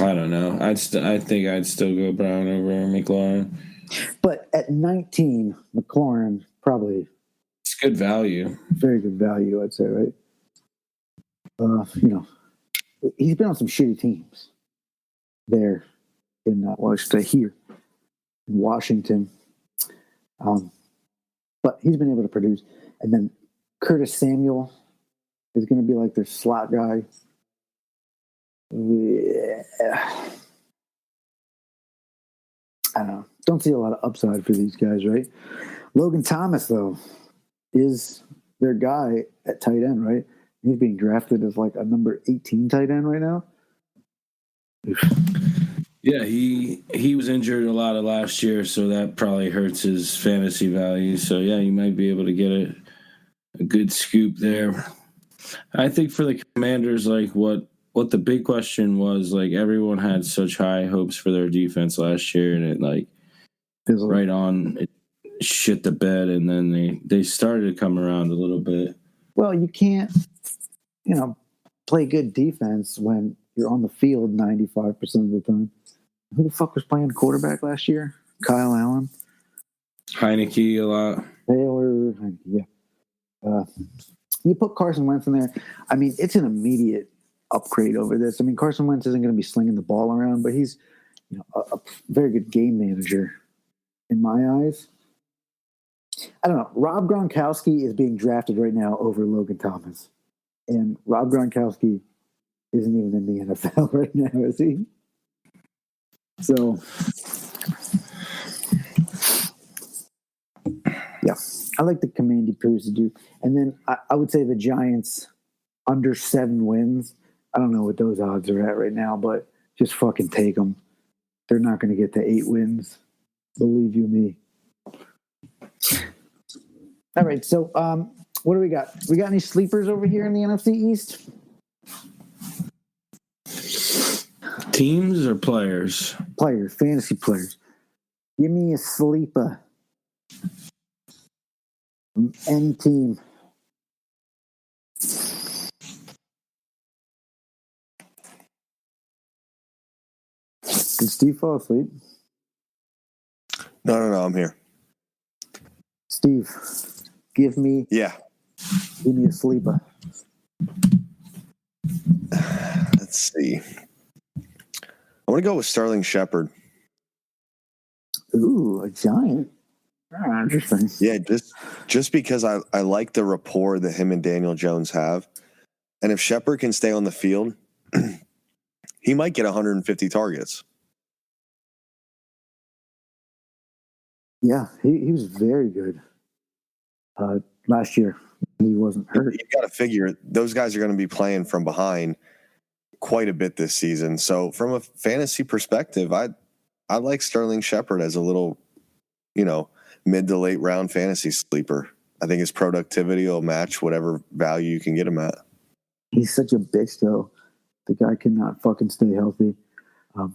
I don't know. I think I'd still go Brown over McLaurin. But at 19, McLaurin probably It's good value. very good value, I'd say, right? He's been on some shitty teams there in here in Washington. But he's been able to produce. And then Curtis Samuel is going to be like their slot guy. Yeah. I don't know. Don't see a lot of upside for these guys, right? Logan Thomas, though, is their guy at tight end, right? He's being drafted as like a number 18 tight end right now. Yeah, he was injured a lot of last year, so that probably hurts his fantasy value. So, yeah, you might be able to get a good scoop there. I think for the Commanders, like what the big question was, like everyone had such high hopes for their defense last year, and it like right on it shit the bed, and then they started to come around a little bit. Well, you can't, play good defense when you're on the field 95% of the time. Who the fuck was playing quarterback last year? Kyle Allen, Heineke a lot. Taylor, yeah. You put Carson Wentz in there. I mean, it's an immediate upgrade over this. I mean, Carson Wentz isn't going to be slinging the ball around, but he's a very good game manager in my eyes. I don't know. Rob Gronkowski is being drafted right now over Logan Thomas. And Rob Gronkowski isn't even in the NFL right now, is he? So, yeah. I like the command he proves to do. And then I would say the Giants under 7 wins. I don't know what those odds are at right now, but just fucking take them. They're not going to get to 8 wins. Believe you me. All right, so what do we got? We got any sleepers over here in the NFC East? Teams or players? Players, fantasy players. Give me a sleeper. Any team. Did Steve fall asleep? No, I'm here. Steve, give me a sleeper. Let's see. I want to go with Sterling Shepard. Ooh, a Giant. Oh, interesting. Yeah, just because I like the rapport that him and Daniel Jones have. And if Shepard can stay on the field, he might get 150 targets. Yeah, he was very good last year. He wasn't hurt. You've got to figure those guys are going to be playing from behind quite a bit this season. So from a fantasy perspective, I like Sterling Shepard as a little, mid to late round fantasy sleeper. I think his productivity will match whatever value you can get him at. He's such a bitch, though. The guy cannot fucking stay healthy.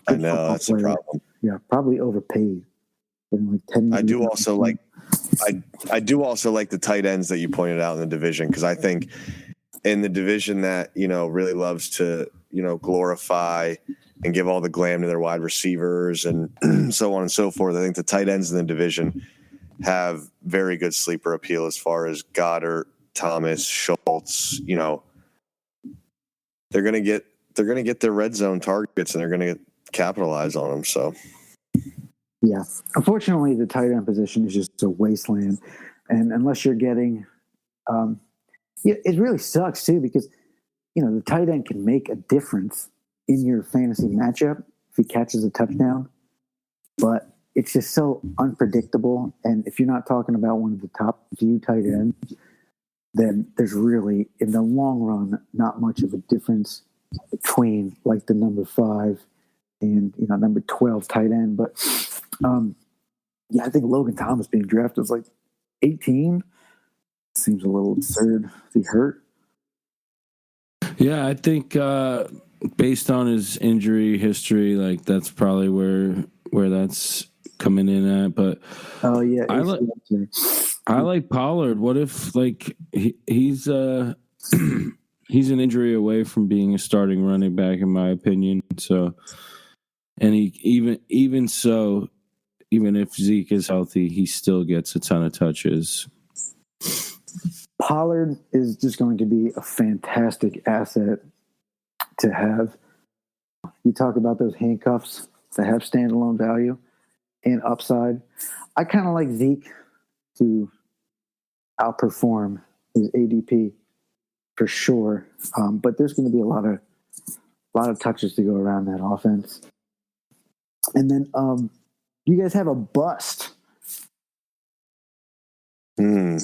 I know, that's a problem. Yeah, probably overpaid. Like 10 I do also like the tight ends that you pointed out in the division, because I think in the division that really loves to glorify and give all the glam to their wide receivers and so on and so forth, I think the tight ends in the division have very good sleeper appeal as far as Goddard, Thomas, Schultz. They're gonna get their red zone targets and they're gonna capitalize on them. So. Yeah. Unfortunately, the tight end position is just a wasteland. And unless you're getting it really sucks, too, because, the tight end can make a difference in your fantasy matchup if he catches a touchdown. But it's just so unpredictable. And if you're not talking about one of the top few tight ends, then there's really, in the long run, not much of a difference between, like, the number 5 and, number 12 tight end. But I think Logan Thomas being drafted was like 18. Seems a little absurd. Is he hurt? Yeah, I think based on his injury history, like that's probably where that's coming in at. But Oh yeah, I like Pollard. What if like he's he's an injury away from being a starting running back, in my opinion. So, and he even if Zeke is healthy, he still gets a ton of touches. Pollard is just going to be a fantastic asset to have. You talk about those handcuffs that have standalone value and upside. I kind of like Zeke to outperform his ADP for sure, but there's going to be a lot of touches to go around that offense. And then you guys have a bust. I'm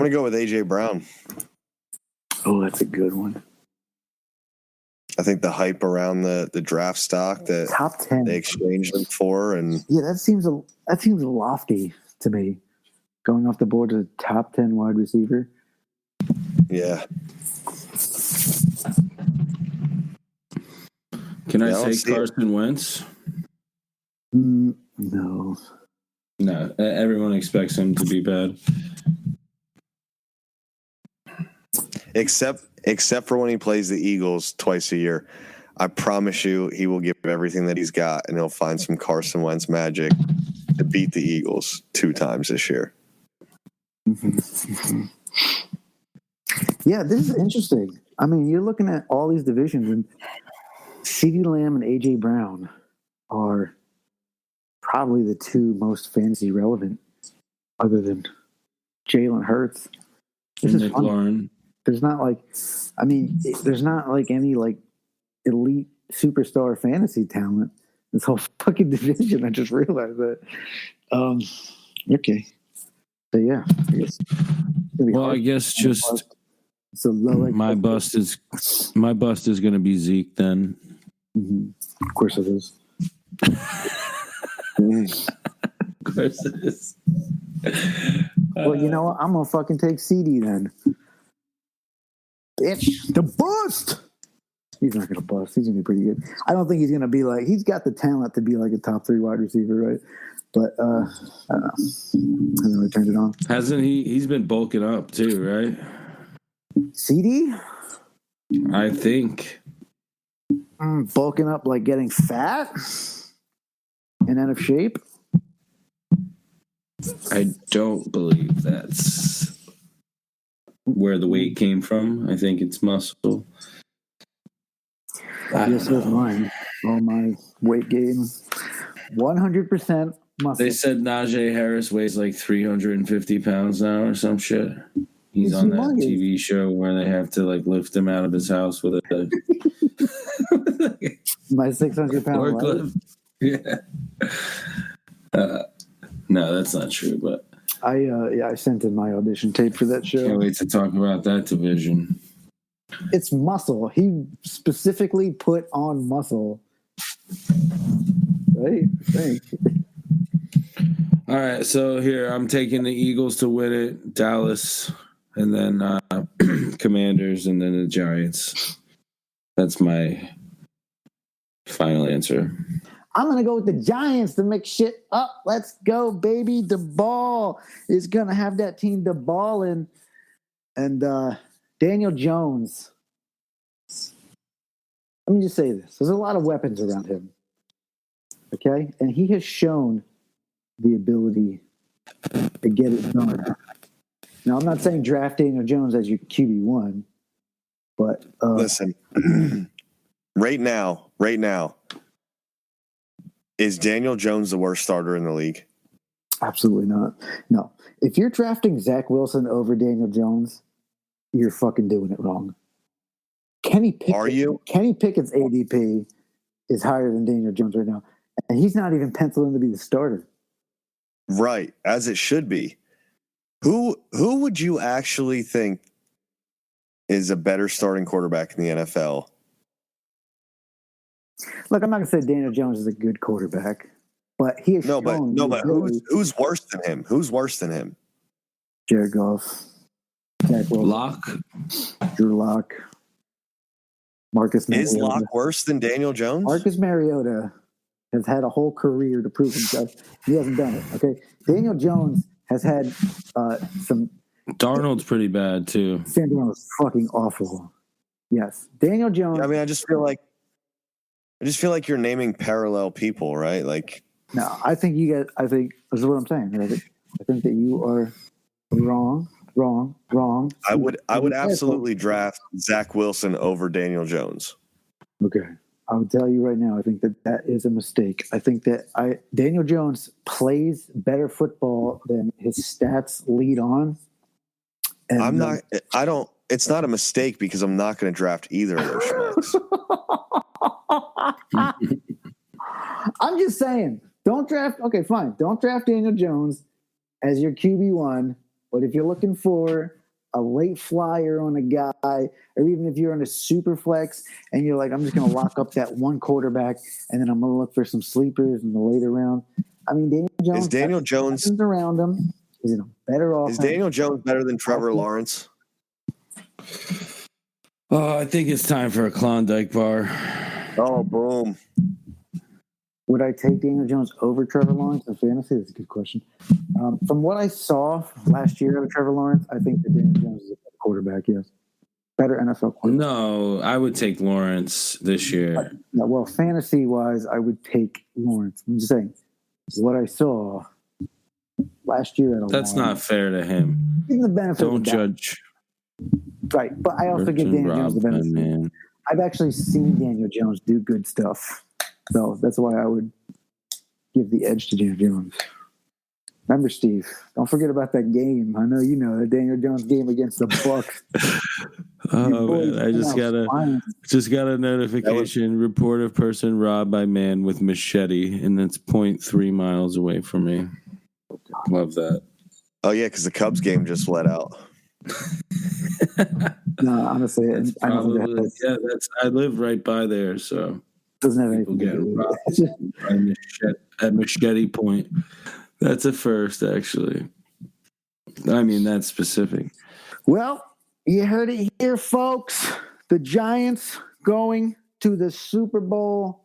going to go with A.J. Brown. Oh, that's a good one. I think the hype around the draft stock that top 10 they exchanged him for, and yeah, that seems lofty to me. Going off the board as a top 10 wide receiver. yeah. Can I say Carson Wentz? No. No, everyone expects him to be bad. Except for when he plays the Eagles twice a year. I promise you he will give everything that he's got, and he'll find some Carson Wentz magic to beat the Eagles 2 times this year. Mm-hmm. Yeah, this is interesting. I mean, you're looking at all these divisions, and CeeDee Lamb and A.J. Brown are probably the 2 most fantasy relevant other than Jalen Hurts. This is Nick fun. Lauren. There's not there's not like any like elite superstar fantasy talent. This whole fucking division. I just realized that. Okay. So yeah, I guess. I guess just so low. My bust is going to be Zeke then. Mm-hmm. Of course it is. Of course it is. Well, you know what? I'm gonna fucking take CD then. Bitch, the bust. He's not gonna bust. He's gonna be pretty good. I don't think he's gonna be like. He's got the talent to be like a top 3 wide receiver, right? But I don't know. And then we turned it on. Hasn't he? He's been bulking up too, right? CD? I think. Bulking up, like getting fat and out of shape. I don't believe that's where the weight came from. I think it's muscle. Yes, it was mine. All my weight gain, 100% muscle. They said Najee Harris weighs like 350 pounds now or some shit. He's on that TV show where they have to like lift him out of his house with a my 600-pound life. Yeah. No, that's not true. But I sent in my audition tape for that show. Can't wait to talk about that division. It's muscle. He specifically put on muscle. Right? Thanks. All right, so here I'm taking the Eagles to win it, Dallas, and then Commanders, and then the Giants. That's my final answer. I'm going to go with the Giants to mix shit up. Let's go, baby. The ball is going to have that team the ball in. And Daniel Jones. Let me just say this. There's a lot of weapons around him. Okay? And he has shown the ability to get it done. Now, I'm not saying draft Daniel Jones as your QB1, but... Listen, right now, is Daniel Jones the worst starter in the league? Absolutely not. No. If you're drafting Zach Wilson over Daniel Jones, you're fucking doing it wrong. Kenny Pickett's ADP is higher than Daniel Jones right now, and he's not even penciled in to be the starter. Right, as it should be. Who would you actually think is a better starting quarterback in the NFL? Look, I'm not going to say Daniel Jones is a good quarterback. But he has No, but shown who's worse than him? Who's worse than him? Jared Goff, Zach Wilson, Locke. Drew Lock, Marcus Mariota. Is Locke worse than Daniel Jones? Marcus Mariota has had a whole career to prove himself. He hasn't done it. Okay, Daniel Jones has had some. Darnold's pretty bad too. Sam Darnold was fucking awful. Yes, Daniel Jones. I mean, I just feel like you're naming parallel people, right? Like, no, I think this is what I'm saying. I think that you are wrong. I would absolutely draft Zach Wilson over Daniel Jones. Okay. I would tell you right now, I think that is a mistake. I think that Daniel Jones plays better football than his stats lead on. And it's not a mistake because I'm not going to draft either of those schmucks. I'm just saying, don't draft Daniel Jones as your QB1, but if you're looking for a late flyer on a guy, or even if you're in a super flex and you're like, I'm just going to lock up that one quarterback and then I'm going to look for some sleepers in the later round. I mean, Daniel Jones around him. He's in a better offense. Is Daniel Jones better than Trevor Lawrence? Oh, I think it's time for a Klondike bar. Oh, boom. Would I take Daniel Jones over Trevor Lawrence in fantasy? That's a good question. From what I saw last year of Trevor Lawrence, I think that Daniel Jones is a better quarterback, yes. Better NFL quarterback. No, I would take Lawrence this year. Well, fantasy-wise, I would take Lawrence. I'm just saying, what I saw last year at That's not fair to him. Give him the benefit. Don't judge. Right, but I also give Daniel Jones the benefit. Man. I've actually seen Daniel Jones do good stuff. So that's why I would give the edge to Daniel Jones. Remember, Steve, don't forget about that game. I know you know the Daniel Jones game against the Bucs. Oh man, I just got a notification. Report of person robbed by man with machete, and it's 0.3 miles away from me. Love that. Oh yeah, because the Cubs game just let out. No, honestly, I live right by there, so doesn't have anything to do with it. At machete point. That's a first, actually. I mean, that's specific. Well, you heard it here, folks. The Giants going to the Super Bowl.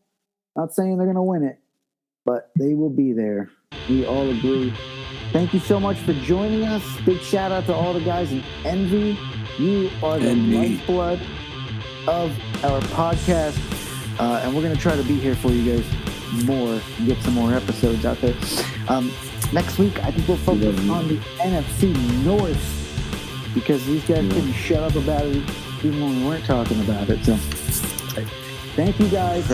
Not saying they're going to win it, but they will be there. We all agree. Thank you so much for joining us. Big shout out to all the guys in Envy. You are the lifeblood of our podcast. And we're going to try to be here for you guys more, get some more episodes out there. Next week, I think we'll focus on the NFC North because these guys couldn't shut up about it even when we weren't talking about it. So thank you guys.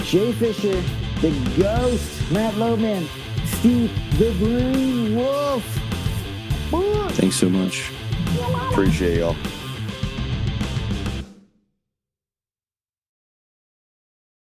Jay Fisher, the Ghost, Matt Lowman, Steve the Green Wolf. Thanks so much. Appreciate y'all.